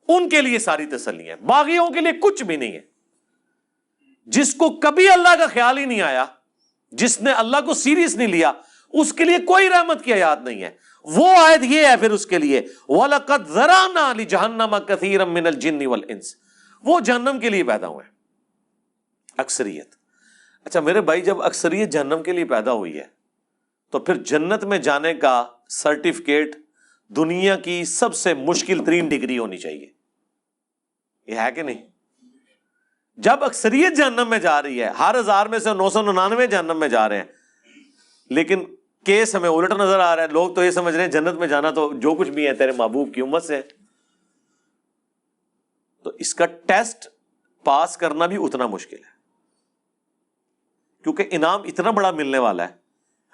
ان کے لیے ساری تسلی ہے۔ باغیوں کے لیے کچھ بھی نہیں ہے۔ جس کو کبھی اللہ کا خیال ہی نہیں آیا، جس نے اللہ کو سیریس نہیں لیا، اس کے لیے کوئی رحمت کی آیات نہیں ہے۔ وہ آیت یہ ہے پھر اس کے لیے وَلَقَدْ ذَرَأْنَا لِجَهَنَّمَ كَثِيرًا مِّنَ الْجِنِّ وَالْإِنسِ، وہ جہنم کے لیے پیدا ہوئے اکثریت۔ اچھا میرے بھائی، جب اکثریت جہنم کے لیے پیدا ہوئی ہے تو پھر جنت میں جانے کا سرٹیفکیٹ دنیا کی سب سے مشکل ترین ڈگری ہونی چاہیے، یہ ہے کہ نہیں؟ جب اکثریت جہنم میں جا رہی ہے، ہر 1000 میں سے 999 جہنم میں جا رہے ہیں، لیکن کیس ہمیں الٹ نظر آ رہا ہے، لوگ تو یہ سمجھ رہے ہیں جنت میں جانا تو جو کچھ بھی ہے تیرے محبوب کی امت سے، تو اس کا ٹیسٹ پاس کرنا بھی اتنا مشکل ہے، کیونکہ انعام اتنا بڑا ملنے والا ہے،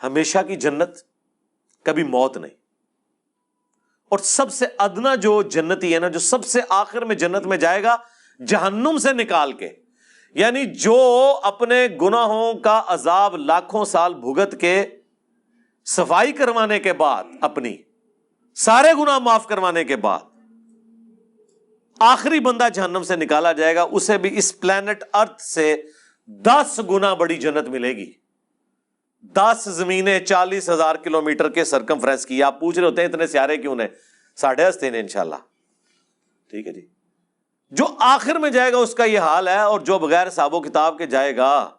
ہمیشہ کی جنت، کبھی موت نہیں۔ اور سب سے ادنا جو جنتی ہے نا، جو سب سے آخر میں جنت میں جائے گا جہنم سے نکال کے، یعنی جو اپنے گناہوں کا عذاب لاکھوں سال بھگت کے صفائی کروانے کے بعد، اپنی سارے گناہ معاف کروانے کے بعد آخری بندہ جہنم سے نکالا جائے گا، اسے بھی اس پلانٹ ارتھ سے 10 گنا بڑی جنت ملے گی۔ 10 زمینیں 40,000 کلومیٹر کے سرکمفرنس کی۔ آپ پوچھ رہے ہوتے ہیں اتنے سیارے کیوں نے؟ 10.5 ہیں انشاءاللہ، ٹھیک ہے جی۔ جو آخر میں جائے گا اس کا یہ حال ہے، اور جو بغیر حساب و کتاب کے جائے گا،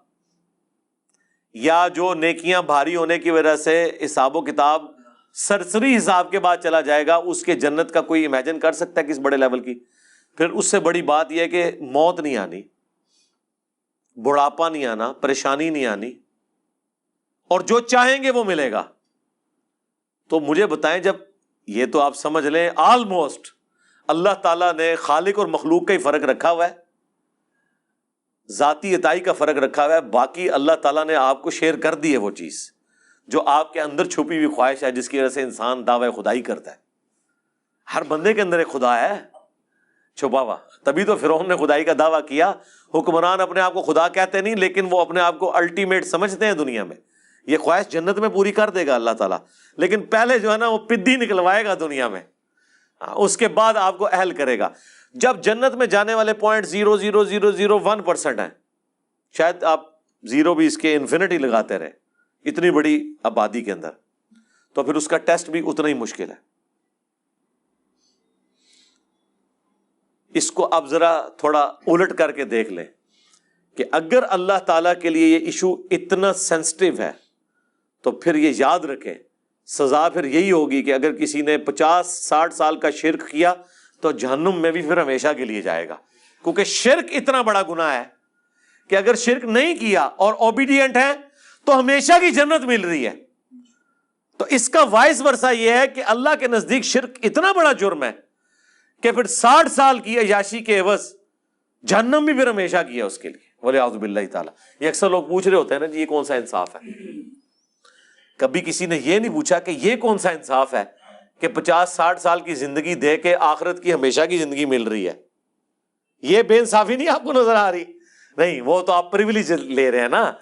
یا جو نیکیاں بھاری ہونے کی وجہ سے حساب و کتاب سرسری حساب کے بعد چلا جائے گا، اس کے جنت کا کوئی امیجن کر سکتا ہے کس بڑے لیول کی؟ پھر اس سے بڑی بات یہ ہے کہ موت نہیں آنی، بڑھاپا نہیں آنا، پریشانی نہیں آنی، اور جو چاہیں گے وہ ملے گا۔ تو مجھے بتائیں، جب یہ تو آپ سمجھ لیں آلموسٹ اللہ تعالیٰ نے خالق اور مخلوق کا ہی فرق رکھا ہوا ہے، ذاتی عطائی کا فرق رکھا ہوا ہے، باقی اللہ تعالیٰ نے آپ کو شیئر کر دی ہے وہ چیز جو آپ کے اندر چھپی ہوئی خواہش ہے، جس کی وجہ سے انسان دعوی خدائی کرتا ہے۔ ہر بندے کے اندر ایک خدا ہے چھپا ہوا، تبھی تو فرعون نے خدائی کا دعویٰ کیا۔ حکمران اپنے آپ کو خدا کہتے نہیں، لیکن وہ اپنے آپ کو الٹیمیٹ سمجھتے ہیں دنیا میں۔ یہ خواہش جنت میں پوری کر دے گا اللہ تعالیٰ، لیکن پہلے جو ہے نا وہ پدی نکلوائے گا دنیا میں، اس کے بعد آپ کو اہل کرے گا۔ جب جنت میں جانے والے 0.00001% ہیں، شاید آپ زیرو بھی اس کے انفینٹی لگاتے رہے اتنی بڑی آبادی کے اندر، تو پھر اس کا ٹیسٹ بھی اتنا ہی مشکل ہے۔ اس کو اب ذرا تھوڑا الٹ کر کے دیکھ لیں کہ اگر اللہ تعالیٰ کے لیے یہ ایشو اتنا سینسٹیو ہے تو پھر یہ یاد رکھیں، سزا پھر یہی ہوگی کہ اگر کسی نے 50-60 سال کا شرک کیا تو جہنم میں بھی پھر ہمیشہ کے لیے جائے گا، کیونکہ شرک اتنا بڑا گناہ ہے کہ اگر شرک نہیں کیا اور اوبیڈینٹ ہے تو ہمیشہ کی جنت مل رہی ہے۔ تو اس کا وائس ورثہ یہ ہے کہ اللہ کے نزدیک شرک اتنا بڑا جرم ہے کہ پھر 60 سال کی عیاشی کے عوض جہنم بھی پھر ہمیشہ کی ہے اس کے لیے، والعیاذ باللہ تعالیٰ۔ یہ اکثر لوگ پوچھ رہے ہوتے ہیں نا جی یہ کون سا انصاف ہے؟ کبھی کسی نے یہ نہیں پوچھا کہ یہ کون سا انصاف ہے کہ 50-60 سال کی زندگی دے کے آخرت کی ہمیشہ کی زندگی مل رہی ہے؟ یہ بے انصافی نہیں آپ کو نظر آ رہی؟ نہیں، وہ تو آپ پریویلیج لے رہے ہیں نا۔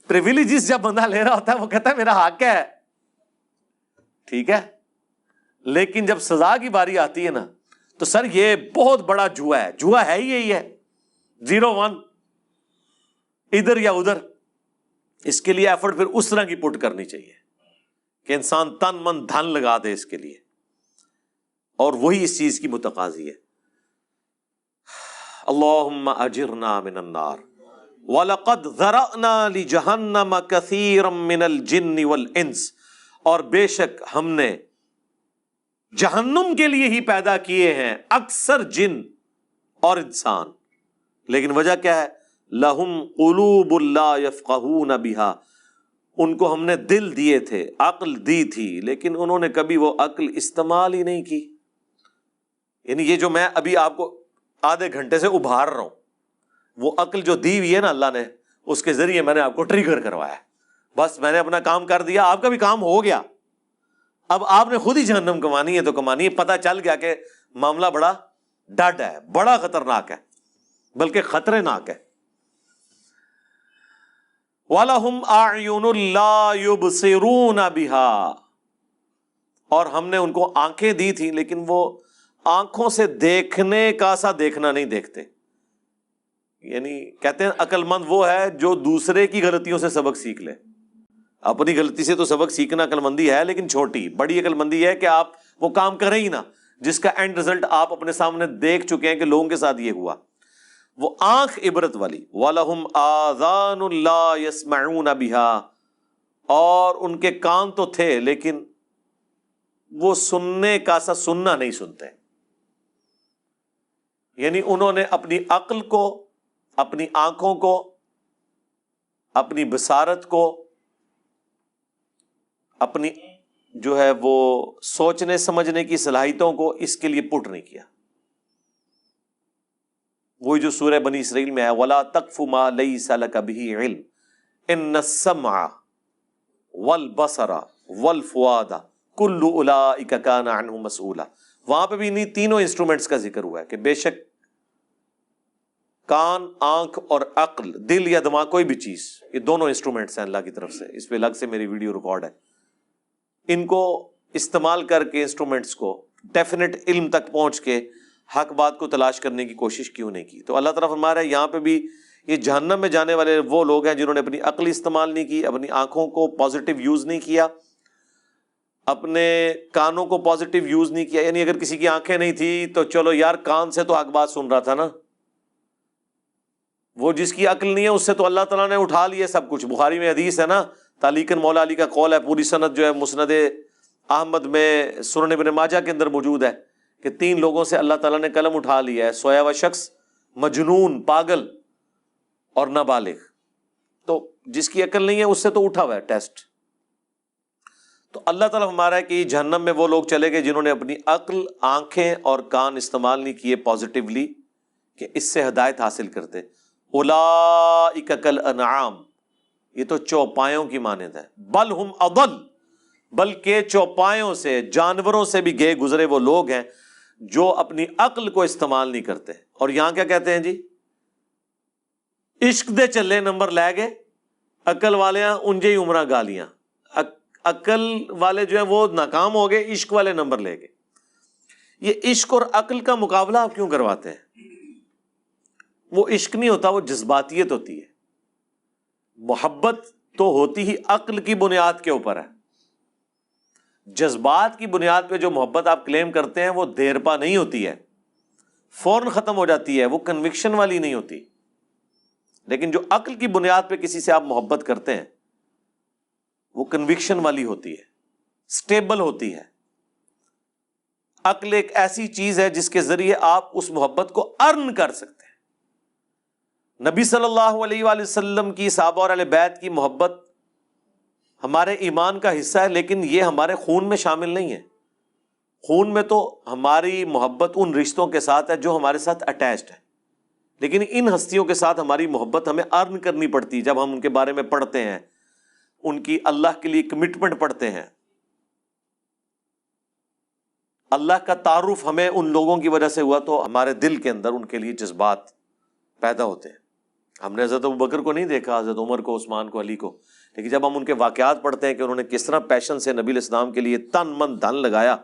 پریویلیجز جب بندہ لے رہا ہوتا ہے وہ کہتا ہے میرا حق ہے، ٹھیک ہے، لیکن جب سزا کی باری آتی ہے نا تو سر یہ بہت بڑا جوا ہے، جوا ہے ہی یہی ہے، 0-1 ادھر یا ادھر۔ اس کے لیے ایفرٹ پھر اس طرح کی پٹ کرنی چاہیے کہ انسان تن من دھن لگا دے اس کے لیے، اور وہی اس چیز کی متقاضی ہے۔ اللہم اجرنا من النار وَلَقَدْ ذَرَأْنَا لِجَهَنَّمَ كَثِيرًا مِّنَ الْجِنِّ وَالْإِنسِ، اور بے شک ہم نے جہنم کے لیے ہی پیدا کیے ہیں اکثر جن اور انسان، لیکن وجہ کیا ہے؟ لَهُمْ قُلُوبٌ لَا يَفْقَهُونَ بِهَا، ان کو ہم نے دل دیے تھے، عقل دی تھی، لیکن انہوں نے کبھی وہ عقل استعمال ہی نہیں کی۔ یعنی یہ جو میں ابھی آپ کو آدھے گھنٹے سے ابھار رہا ہوں، وہ عقل جو دی ہوئی ہے نا اللہ نے، اس کے ذریعے میں نے آپ کو ٹریگر کروایا، بس میں نے اپنا کام کر دیا، آپ کا بھی کام ہو گیا۔ اب آپ نے خود ہی جہنم کمانی ہے تو کمانی ہے۔ پتہ چل گیا کہ معاملہ بڑا ڈڈ ہے، بڑا خطرناک ہے، بلکہ خطرے ناک ہے۔ وَلَهُمْ أَعْيُنٌ لَا يُبْصِرُونَ بِهَا، اور ہم نے ان کو آنکھیں دی تھی لیکن وہ آنکھوں سے دیکھنے کا سا دیکھنا نہیں دیکھتے۔ یعنی کہتے ہیں عقل مند وہ ہے جو دوسرے کی غلطیوں سے سبق سیکھ لے، اپنی غلطی سے تو سبق سیکھنا عقل مندی ہے، لیکن چھوٹی. بڑی عقل مندی ہے کہ آپ وہ کام کریں ہی نہ جس کا اینڈ رزلٹ آپ اپنے سامنے دیکھ چکے ہیں کہ لوگوں کے ساتھ یہ ہوا. وہ آنکھ عبرت والی. وَلَهُمْ آذَانٌ لَا يَسْمَعُونَ بِهَا، اور ان کے کان تو تھے لیکن وہ سننے کا سا سننا نہیں سنتے. یعنی انہوں نے اپنی عقل کو، اپنی آنکھوں کو، اپنی بصارت کو، اپنی جو ہے وہ سوچنے سمجھنے کی صلاحیتوں کو اس کے لیے پٹ نہیں کیا. وہی جو سورہ بنی اسرائیل میں ہے وَلَا تَقْفُ مَا لَيْسَ لَكَ بِهِ عِلْمٌ إِنَّ السَّمْعَ وَالْبَصَرَ وَالْفُؤَادَ كُلُّ أُولَئِكَ كَانَ عَنْهُ مسئولا. وہاں پہ بھی انہیں تینوں انسٹرومنٹس کا ذکر ہوا ہے کہ بے شک کان، آنکھ اور عقل، دل یا دماغ، کوئی بھی چیز، یہ دونوں انسٹرومنٹس ہیں اللہ کی طرف سے. اس پہ الگ سے میری ویڈیو ریکارڈ ہے. ان کو استعمال کر کے انسٹرومنٹس کو ڈیفینیٹ علم تک پہنچ کے حق بات کو تلاش کرنے کی کوشش کیوں نہیں کی؟ تو اللہ تعالیٰ فرما رہا ہے یہاں پہ بھی یہ جہنم میں جانے والے وہ لوگ ہیں جنہوں نے اپنی عقل استعمال نہیں کی، اپنی آنکھوں کو پازیٹیو یوز نہیں کیا، اپنے کانوں کو پازیٹیو یوز نہیں کیا. یعنی اگر کسی کی آنکھیں نہیں تھی تو چلو یار کان سے تو حق بات سن رہا تھا نا، وہ جس کی عقل نہیں ہے اس سے تو اللہ تعالیٰ نے اٹھا لیا سب کچھ. بخاری میں حدیث ہے نا، تعلیقاً مولا علی کا قول ہے، پوری سند جو ہے مسند احمد میں، سنن ابن ماجہ کے اندر موجود ہے کہ 3 لوگوں سے اللہ تعالیٰ نے قلم اٹھا لیا ہے، سویا ہوا شخص، مجنون، پاگل اور نابالغ. تو جس کی عقل نہیں ہے اس سے تو اٹھا ہوا ہے ٹیسٹ. تو اللہ تعالیٰ ہمارا ہے کہ جہنم میں وہ لوگ چلے گئے جنہوں نے اپنی عقل، آنکھیں اور کان استعمال نہیں کیے پازیٹیولی کہ اس سے ہدایت حاصل کرتے. اولئک کالانعام، یہ تو چوپایوں کی مانند ہے. بل ہم اضل، بلکہ چوپایوں سے، جانوروں سے بھی گئے گزرے وہ لوگ ہیں جو اپنی عقل کو استعمال نہیں کرتے. اور یہاں کیا کہتے ہیں جی؟ عشق دے چلے نمبر لے گئے، عقل والے انجے ہی عمرہ گالیاں. عقل والے جو ہیں وہ ناکام ہو گئے، عشق والے نمبر لے گئے. یہ عشق اور عقل کا مقابلہ آپ کیوں کرواتے ہیں؟ وہ عشق نہیں ہوتا، وہ جذباتیت ہوتی ہے. محبت تو ہوتی ہی عقل کی بنیاد کے اوپر ہے. جذبات کی بنیاد پہ جو محبت آپ کلیم کرتے ہیں وہ دیر پا نہیں ہوتی ہے، فوراً ختم ہو جاتی ہے، وہ کنوکشن والی نہیں ہوتی. لیکن جو عقل کی بنیاد پہ کسی سے آپ محبت کرتے ہیں وہ کنوکشن والی ہوتی ہے، سٹیبل ہوتی ہے. عقل ایک ایسی چیز ہے جس کے ذریعے آپ اس محبت کو ارن کر سکتے ہیں. نبی صلی اللہ علیہ وآلہ وسلم کی، صحابہ اور اہل بیت کی محبت ہمارے ایمان کا حصہ ہے، لیکن یہ ہمارے خون میں شامل نہیں ہے. خون میں تو ہماری محبت ان رشتوں کے ساتھ ہے جو ہمارے ساتھ اٹیچڈ ہے، لیکن ان ہستیوں کے ساتھ ہماری محبت ہمیں ارن کرنی پڑتی ہے. جب ہم ان کے بارے میں پڑھتے ہیں، ان کی اللہ کے لیے کمٹمنٹ پڑھتے ہیں، اللہ کا تعارف ہمیں ان لوگوں کی وجہ سے ہوا تو ہمارے دل کے اندر ان کے لیے جذبات پیدا ہوتے ہیں. ہم نے حضرت ابوبکر کو نہیں دیکھا، حضرت عمر کو، عثمان کو، علی کو، لیکن جب ہم ان کے واقعات پڑھتے ہیں کہ انہوں نے کس طرح پیشن سے نبی علیہ السلام کے لیے تن من دھن لگایا،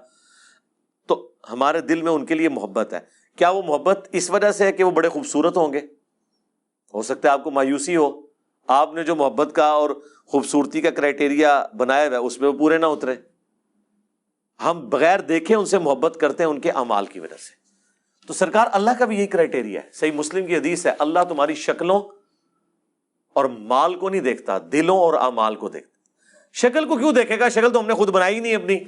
تو ہمارے دل میں ان کے لیے محبت ہے. کیا وہ محبت اس وجہ سے ہے کہ وہ بڑے خوبصورت ہوں گے؟ ہو سکتا ہے آپ کو مایوسی ہو، آپ نے جو محبت کا اور خوبصورتی کا کرائٹیریا بنایا ہوا ہے اس میں وہ پورے نہ اترے. ہم بغیر دیکھے ان سے محبت کرتے ہیں ان کے اعمال کی وجہ سے. تو سرکار اللہ کا بھی یہی کرائٹیریا ہے. صحیح مسلم کی حدیث ہے، اللہ تمہاری شکلوں اور مال کو نہیں دیکھتا، دلوں اور اعمال کو دیکھتا. شکل کو کیوں دیکھے گا؟ شکل تو ہم نے خود بنائی نہیں اپنی.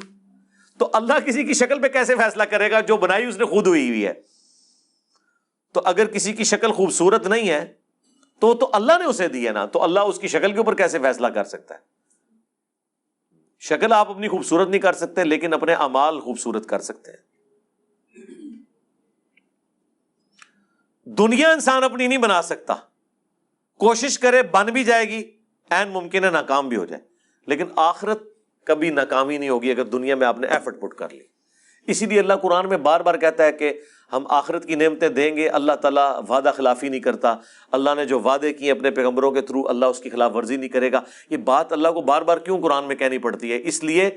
تو اللہ کسی کی شکل پہ کیسے فیصلہ کرے گا؟ جو بنائی اس نے خود ہوئی ہے. تو اگر کسی کی شکل خوبصورت نہیں ہے تو اللہ نے اسے دی ہے نا، تو اللہ اس کی شکل کے اوپر کیسے فیصلہ کر سکتا ہے؟ شکل آپ اپنی خوبصورت نہیں کر سکتے، لیکن اپنے اعمال خوبصورت کر سکتے ہیں. دنیا انسان اپنی نہیں بنا سکتا، کوشش کرے بن بھی جائے گی، عین ممکن ہے ناکام بھی ہو جائے، لیکن آخرت کبھی ناکامی نہیں ہوگی اگر دنیا میں آپ نے ایفرٹ پٹ کر لی. اسی لیے اللہ قرآن میں بار بار کہتا ہے کہ ہم آخرت کی نعمتیں دیں گے. اللہ تعالیٰ وعدہ خلافی نہیں کرتا. اللہ نے جو وعدے کیے اپنے پیغمبروں کے تھرو، اللہ اس کی خلاف ورزی نہیں کرے گا. یہ بات اللہ کو بار بار کیوں قرآن میں کہنی پڑتی ہے؟ اس لیے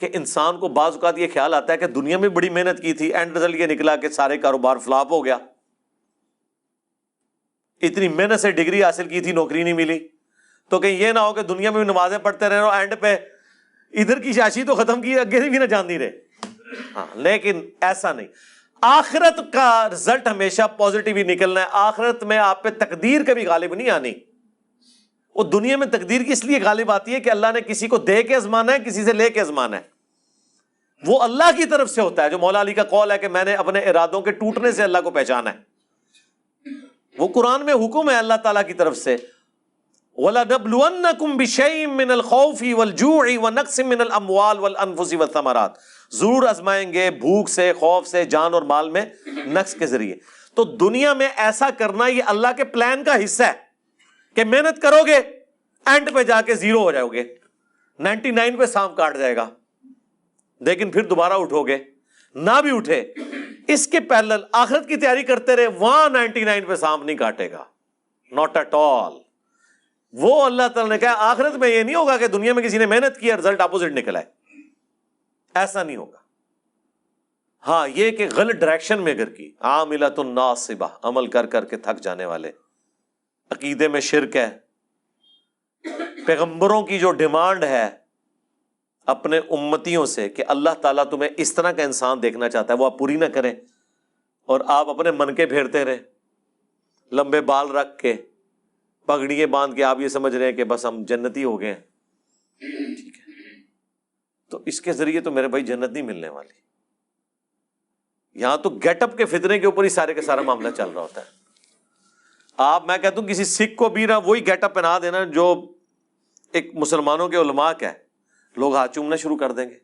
کہ انسان کو بعض اوقات یہ خیال آتا ہے کہ دنیا میں بڑی محنت کی تھی، اینڈ رزلٹ یہ نکلا کہ سارے کاروبار فلاپ ہو گیا. اتنی محنت سے ڈگری حاصل کی تھی، نوکری نہیں ملی. تو کہیں یہ نہ ہو کہ دنیا میں بھی نمازیں پڑھتے رہے اور اینڈ پہ ادھر کی شاشی تو ختم کی, اگے سے بھی نہ جان نہیں رہے. ہاں لیکن ایسا نہیں, آخرت کا رزلٹ ہمیشہ پازیٹیو ہی نکلنا ہے. آخرت میں آپ پہ تقدیر کبھی غالب نہیں آنی. وہ دنیا میں تقدیر کی اس لیے غالب آتی ہے کہ اللہ نے کسی کو دے کے آزمانا ہے, کسی سے لے کے آزمانا ہے. وہ اللہ کی طرف سے ہوتا ہے, جو مولا علی کا قول ہے کہ میں نے اپنے ارادوں کے ٹوٹنے سے اللہ کو پہچانا ہے. وہ قرآن میں حکم ہے اللہ تعالیٰ کی طرف سے, وَلَنَبْلُوَنَّكُمْ بِشَيْءٍ مِّنَ الْخَوْفِ وَالْجُوعِ وَنَقْصٍ مِّنَ الْأَمْوَالِ وَالْأَنفُسِ وَالثَّمَرَاتِ, ضرور آزمائیں گے بھوک سے, خوف سے, جان اور مال میں نقص کے ذریعے. تو دنیا میں ایسا کرنا یہ اللہ کے پلان کا حصہ ہے کہ محنت کرو گے, اینڈ پہ جا کے زیرو ہو جاؤ گے, 99 پہ سانپ کاٹ جائے گا, لیکن پھر دوبارہ اٹھو گے. نہ بھی اٹھے, اس کے پیرلل آخرت کی تیاری کرتے رہے, وہاں 99 پہ سانپ نہیں کاٹے گا, ناٹ ایٹ آل. وہ اللہ تعالیٰ نے کہا آخرت میں یہ نہیں ہوگا کہ دنیا میں کسی نے محنت کی اور رزلٹ اپوزٹ نکلا ہے, ایسا نہیں ہوگا. ہاں یہ کہ غلط ڈائریکشن میں اگر کی, عاملۃ ناصبہ, عمل کر کر کے تھک جانے والے, عقیدے میں شرک ہے, پیغمبروں کی جو ڈیمانڈ ہے اپنے امتیوں سے کہ اللہ تعالیٰ تمہیں اس طرح کا انسان دیکھنا چاہتا ہے, وہ آپ پوری نہ کریں اور آپ اپنے من کے پھیرتے رہیں, لمبے بال رکھ کے, پگڑیاں باندھ کے آپ یہ سمجھ رہے ہیں کہ بس ہم جنتی ہو گئے ہیں. ٹھیک ہے, تو اس کے ذریعے تو میرے بھائی جنت نہیں ملنے والی. یہاں تو گیٹ اپ کے فتنے کے اوپر ہی سارے کا سارا معاملہ چل رہا ہوتا ہے. آپ, میں کہتا ہوں کسی سکھ کو بھی نہ وہی گیٹ اپ پہنا دینا جو ایک مسلمانوں کے علماء کا ہے, لوگ ہاتھ چومنا شروع کر دیں گے.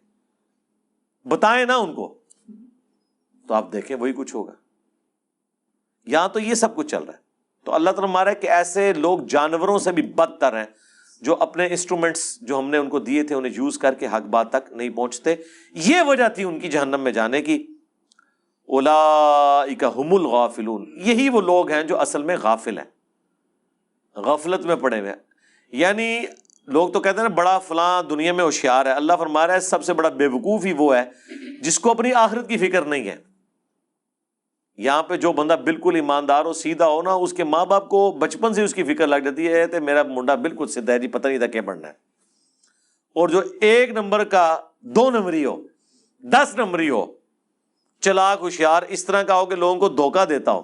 بتائیں نا ان کو, تو آپ دیکھیں وہی کچھ ہوگا. یہاں تو یہ سب کچھ چل رہا ہے. تو اللہ تعالیٰ ہمارا ہے کہ ایسے لوگ جانوروں سے بھی بدتر ہیں جو اپنے انسٹرومنٹس جو ہم نے ان کو دیے تھے انہیں یوز کر کے حق بات تک نہیں پہنچتے. یہ وجہ تھی ان کی جہنم میں جانے کی. اولئک ھم الغافلون, یہی وہ لوگ ہیں جو اصل میں غافل ہیں, غفلت میں پڑے ہوئے ہیں. یعنی لوگ تو کہتے ہیں نا بڑا فلاں دنیا میں ہوشیار ہے, اللہ فرما رہا ہے سب سے بڑا بے وقوف ہی وہ ہے جس کو اپنی آخرت کی فکر نہیں ہے. یہاں پہ جو بندہ بالکل ایماندار ہو, سیدھا ہو نا, اس کے ماں باپ کو بچپن سے اس کی فکر لگ جاتی ہے تو میرا منڈا بالکل سیدھا ہے جی, پتہ نہیں تھا کیا بننا ہے. اور جو 1 نمبر کا 2 نمبری ہو, 10 نمبری ہو, چلاک ہوشیار اس طرح کا ہو کہ لوگوں کو دھوکہ دیتا ہو,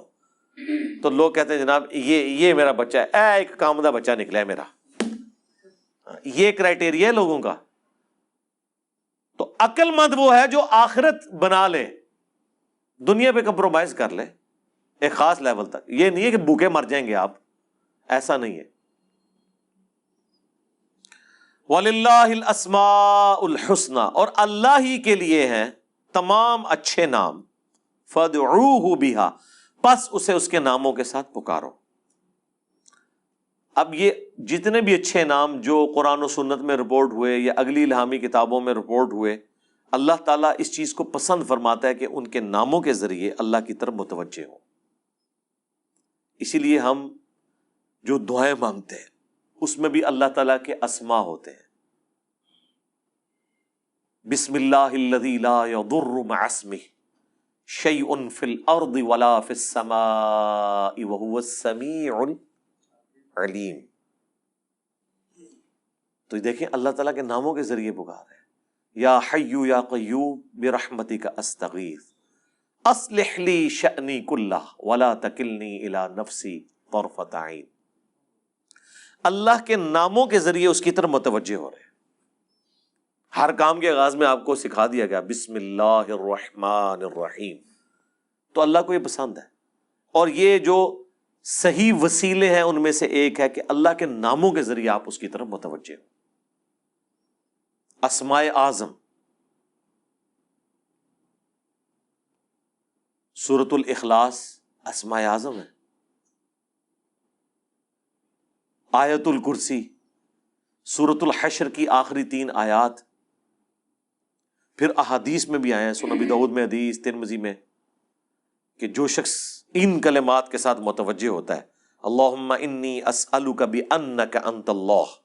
تو لوگ کہتے ہیں جناب یہ میرا بچہ ہے, ایک کامدہ بچہ نکلا ہے میرا. یہ کرائٹیریا ہے لوگوں کا. تو عقل مند وہ ہے جو آخرت بنا لے, دنیا پہ کمپرومائز کر لے ایک خاص لیول تک. یہ نہیں ہے کہ بھوکے مر جائیں گے آپ, ایسا نہیں ہے. وَلِلَّهِ الْأَسْمَاءُ الْحُسْنَى, اور اللہ ہی کے لیے ہیں تمام اچھے نام. فَادْعُوهُ بِهَا, پس اسے اس کے ناموں کے ساتھ پکارو. اب یہ جتنے بھی اچھے نام جو قرآن و سنت میں رپورٹ ہوئے یا اگلی الہامی کتابوں میں رپورٹ ہوئے, اللہ تعالیٰ اس چیز کو پسند فرماتا ہے کہ ان کے ناموں کے ذریعے اللہ کی طرف متوجہ ہوں. اسی لیے ہم جو دعائیں مانگتے ہیں اس میں بھی اللہ تعالیٰ کے اسماء ہوتے ہیں. بسم اللہ الذی لا یضر مع اسمہ شیء فی الارض ولا فی السماء وہو السمیع العلیم. تو دیکھیں اللہ تعالیٰ کے ناموں کے ذریعے پکار ہے. یا حی یا قیوم برحمتک استغیث اصلح لی شأنی کلہ ولا تکلنی الی نفسی طرفۃ عین. اللہ کے ناموں کے ذریعے اس کی طرف متوجہ ہو رہے ہیں. ہر کام کے آغاز میں آپ کو سکھا دیا گیا بسم اللہ الرحمن الرحیم, تو اللہ کو یہ پسند ہے. اور یہ جو صحیح وسیلے ہیں ان میں سے ایک ہے کہ اللہ کے ناموں کے ذریعے آپ اس کی طرف متوجہ ہو. اسماء اعظم, سورۃ الاخلاص اسماء اعظم ہے. آیت الکرسی, سورۃ الحشر کی آخری 3 آیات, پھر احادیث میں بھی آئے ہیں, سنن ابی داؤد میں حدیث, ترمذی میں, کہ جو شخص ان کلمات کے ساتھ متوجہ ہوتا ہے اللہم انی اسألک بانک انت اللہ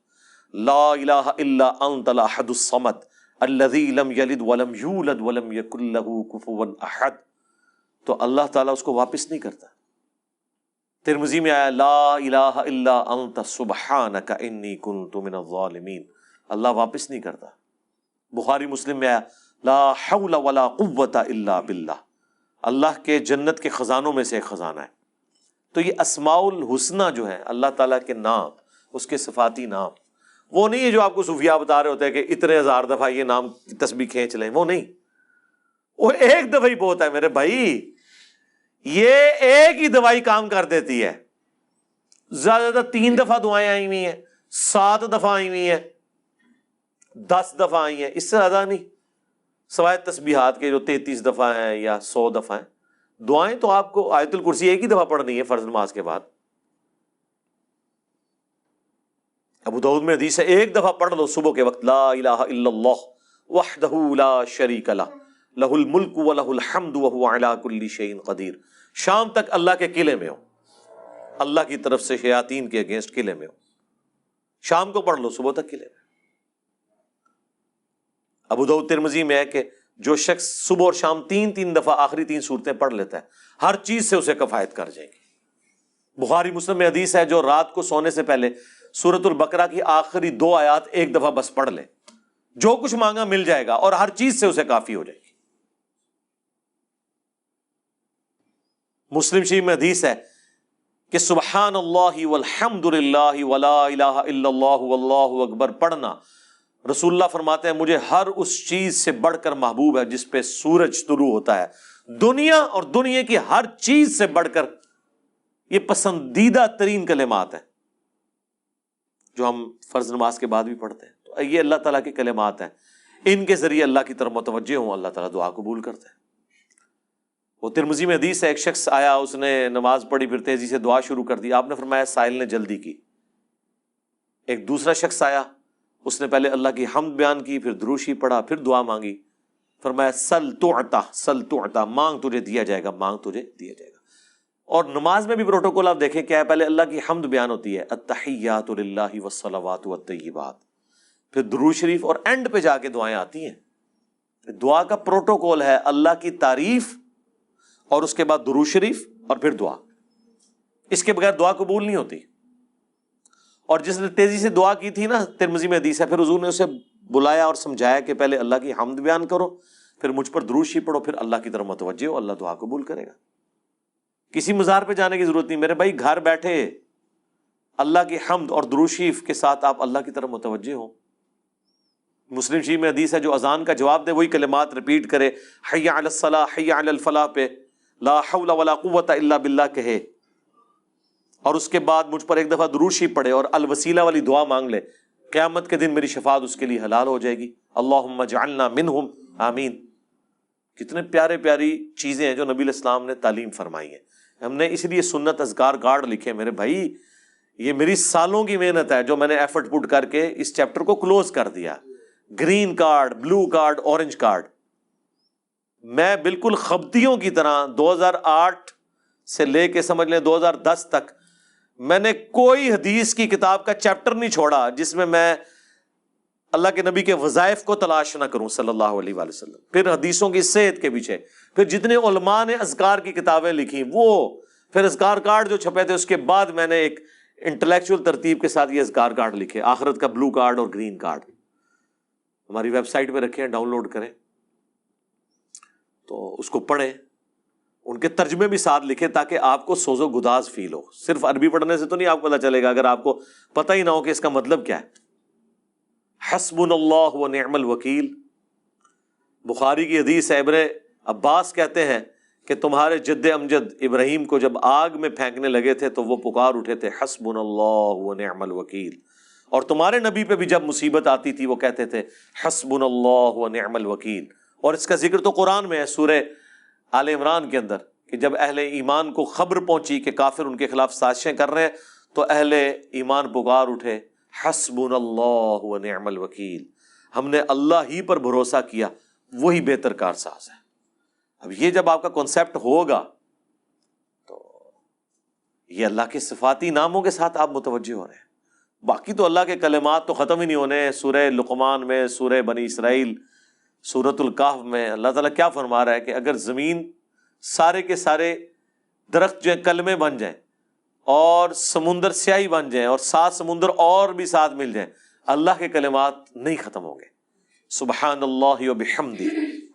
لا الہ الا انت الاحد الصمد الذی لم یلد ولم یولد ولم یکن لہ کفوا احد, تو اللہ تعالیٰ اس کو واپس نہیں کرتا. ترمذی میں آیا لا الہ الا انت سبحانک انی کنت من الظالمین، اللہ واپس نہیں کرتا۔ بخاری مسلم میں آیا لا حول ولا قوت الا باللہ، اللہ کے جنت کے خزانوں میں سے ایک خزانہ ہے۔ تو یہ اسماء الحسنہ جو ہے اللہ تعالیٰ کے نام، اس کے صفاتی نام، وہ نہیں ہے جو آپ کو صوفیاء بتا رہے ہوتے ہیں کہ اتنے ہزار دفعہ یہ نام کی تسبیح کھینچ لیں، وہ نہیں، وہ ایک دفعہ ہی بہت ہے میرے بھائی، یہ ایک ہی دوائی کام کر دیتی ہے۔ زیادہ زیادہ 3 دفعہ دعائیں آئی ہوئی ہیں، 7 دفعہ آئی ہوئی ہیں، 10 دفعہ آئی ہیں، اس سے زیادہ نہیں، سوائے تسبیحات کے جو 33 دفعہ ہیں یا 100 دفعہ ہیں۔ دعائیں تو آپ کو آیت الکرسی ایک ہی دفعہ پڑھنی ہے فرض نماز کے بعد۔ ابو داؤد میں حدیث ہے ایک دفعہ پڑھ لو صبح کے وقت، لا الہ الا اللہ وحدہ لا شریک لہ لہ الملک ولہ الحمد وہو علی کل شیء قدیر۔ شام تک اللہ کے قلعے میں ہو، اللہ کی طرف سے شیاطین کے اگینسٹ قلعے میں ہو، شام کو پڑھ لو صبح تک قلعے میں۔ ابو داؤد ترمذی میں ہے کہ جو شخص صبح اور شام 3 دفعہ آخری 3 سورتیں پڑھ لیتا ہے، ہر چیز سے اسے کفایت کر جائے گی۔ بخاری مسلم میں حدیث ہے جو رات کو سونے سے پہلے سورۃ البقرہ کی آخری 2 آیات ایک دفعہ بس پڑھ لے، جو کچھ مانگا مل جائے گا اور ہر چیز سے اسے کافی ہو جائے گی۔ مسلم شریف میں حدیث ہے کہ سبحان اللہ والحمد للہ ولا الہ الا اللہ واللہ اکبر پڑھنا، رسول اللہ فرماتے ہیں مجھے ہر اس چیز سے بڑھ کر محبوب ہے جس پہ سورج طلوع ہوتا ہے۔ دنیا اور دنیا کی ہر چیز سے بڑھ کر یہ پسندیدہ ترین کلمات ہیں جو ہم فرض نماز کے بعد بھی پڑھتے ہیں۔ تو یہ اللہ تعالیٰ کے کلمات ہیں، ان کے ذریعے اللہ کی طرف متوجہ ہوں، اللہ تعالیٰ دعا قبول کرتا ہے۔ وہ ترمذی میں حدیث ہے ایک شخص آیا، اس نے نماز پڑھی، پھر تیزی سے دعا شروع کر دی، آپ نے فرمایا سائل نے جلدی کی۔ ایک دوسرا شخص آیا، اس نے پہلے اللہ کی حمد بیان کی، پھر دروشی پڑھا، پھر دعا مانگی، فرمایا سل تعطا، سل تعطا، مانگ تجھے دیا جائے گا، مانگ تجھے دیا جائے گا۔ اور نماز میں بھی پروٹوکول آپ دیکھیں کیا ہے، پہلے اللہ کی حمد بیان ہوتی ہے، التحیات للہ والصلوات والطیبات، پھر درود شریف، اور اینڈ پہ جا کے دعائیں آتی ہیں۔ دعا کا پروٹوکول ہے اللہ کی تعریف اور اس کے بعد درود شریف اور پھر دعا، اس کے بغیر دعا قبول نہیں ہوتی۔ اور جس نے تیزی سے دعا کی تھی نا، ترمذی میں حدیث ہے، پھر حضور نے اسے بلایا اور سمجھایا کہ پہلے اللہ کی حمد بیان کرو، پھر مجھ پر درود شریف پڑھو، پھر اللہ کی طرف متوجہ ہو، اللہ دعا قبول کرے گا۔ کسی مزار پہ جانے کی ضرورت نہیں میرے بھائی، گھر بیٹھے اللہ کی حمد اور درود شریف کے ساتھ آپ اللہ کی طرف متوجہ ہوں۔ مسلم شریف میں حدیث ہے جو اذان کا جواب دے وہی کلمات ریپیٹ کرے، حی علی الصلاح حی علی الفلاح پہ لا حول ولا قوت الا باللہ کہے، اور اس کے بعد مجھ پر ایک دفعہ درود شریف پڑھے اور الوسیلہ والی دعا مانگ لے، قیامت کے دن میری شفاعت اس کے لیے حلال ہو جائے گی۔ اللہم اجعلنا منہم، آمین۔ کتنے پیارے پیاری چیزیں ہیں جو نبی علیہ السلام نے تعلیم فرمائی ہیں۔ ہم نے اس لیے سنت اذکار کارڈ لکھے میرے بھائی، یہ میری سالوں کی محنت ہے جو میں نے ایفرٹ پٹ کر کے اس چیپٹر کو کلوز کر دیا۔ Green card, blue card, orange card, میں بالکل خبطیوں کی طرح 2008 سے لے کے سمجھ لیں 2010 تک میں نے کوئی حدیث کی کتاب کا چیپٹر نہیں چھوڑا جس میں اللہ کے نبی کے وظائف کو تلاش نہ کروں صلی اللہ علیہ وآلہ وسلم، پھر حدیثوں کی صحت کے پیچھے، پھر جتنے علماء نے اذکار کی کتابیں لکھی وہ، پھر اذکار کارڈ جو چھپے تھے، اس کے بعد میں نے ایک انٹلیکچوئل ترتیب کے ساتھ یہ اذکار کارڈ لکھے، آخرت کا بلو کارڈ اور گرین کارڈ، ہماری ویب سائٹ پہ رکھے ہیں، ڈاؤن لوڈ کریں تو اس کو پڑھیں، ان کے ترجمے بھی ساتھ لکھیں تاکہ آپ کو سوز و گداز فیل ہو۔ صرف عربی پڑھنے سے تو نہیں آپ کو پتہ چلے گا اگر آپ کو پتہ ہی نہ ہو کہ اس کا مطلب کیا ہے۔ حسبنا اللہ و نعم الوکیل، بخاری کی حدیث ہے، ابن عباس کہتے ہیں کہ تمہارے جد امجد ابراہیم کو جب آگ میں پھینکنے لگے تھے تو وہ پکار اٹھے تھے حسبنا اللہ و نعم الوکیل، اور تمہارے نبی پہ بھی جب مصیبت آتی تھی وہ کہتے تھے حسبنا اللہ و نعم الوکیل۔ اور اس کا ذکر تو قرآن میں ہے سورہ آل عمران کے اندر کہ جب اہل ایمان کو خبر پہنچی کہ کافر ان کے خلاف سازشیں کر رہے ہیں تو اہل ایمان پکار اٹھے حسبنا اللہ و نعم الوکیل، ہم نے اللہ ہی پر بھروسہ کیا، وہی بہتر کارساز ہے۔ اب یہ جب آپ کا کنسیپٹ ہوگا تو یہ اللہ کے صفاتی ناموں کے ساتھ آپ متوجہ ہو رہے ہیں۔ باقی تو اللہ کے کلمات تو ختم ہی نہیں ہونے۔ سورہ لقمان میں، سورہ بنی اسرائیل، سورۃ الکہف میں اللہ تعالیٰ کیا فرما رہا ہے کہ اگر زمین سارے کے سارے درخت جو ہیں کلمے بن جائیں اور سمندر سیاہی بن جائیں اور 7 سمندر اور بھی ساتھ مل جائیں، اللہ کے کلمات نہیں ختم ہوں گے۔ سبحان اللہ وبحمدہ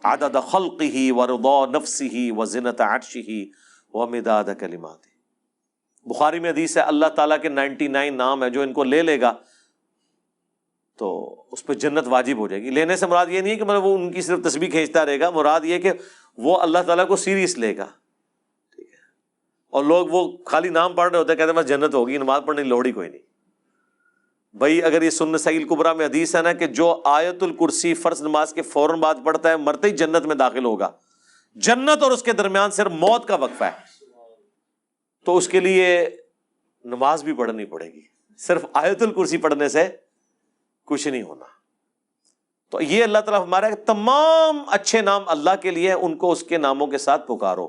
عدد خلقہ ورضا نفسہ وزنۃ عرشہ ومداد کلماتہ۔ بخاری میں حدیث ہے اللہ تعالیٰ کے 99 نام ہیں، جو ان کو لے لے گا تو اس پہ جنت واجب ہو جائے گی۔ لینے سے مراد یہ نہیں ہے کہ وہ ان کی صرف تسبیح کھینچتا رہے گا، مراد یہ کہ وہ اللہ تعالیٰ کو سیریس لے گا، ٹھیک ہے۔ اور لوگ وہ خالی نام پڑھ رہے ہوتے ہیں، کہتے ہیں بس جنت ہوگی، نماز پڑھنے کی لوڑ ہی کوئی نہیں۔ بھائی اگر یہ سنن نسائی الکبریٰ میں حدیث ہے نا کہ جو آیت الکرسی فرض نماز کے فوراً بعد پڑھتا ہے مرتے ہی جنت میں داخل ہوگا، جنت اور اس کے درمیان صرف موت کا وقفہ ہے، تو اس کے لیے نماز بھی پڑھنی پڑے گی، صرف آیت الکرسی پڑھنے سے کچھ نہیں ہونا۔ تو یہ اللہ تعالیٰ ہمارا تمام اچھے نام اللہ کے لیے، ان کو اس کے ناموں کے ساتھ پکارو۔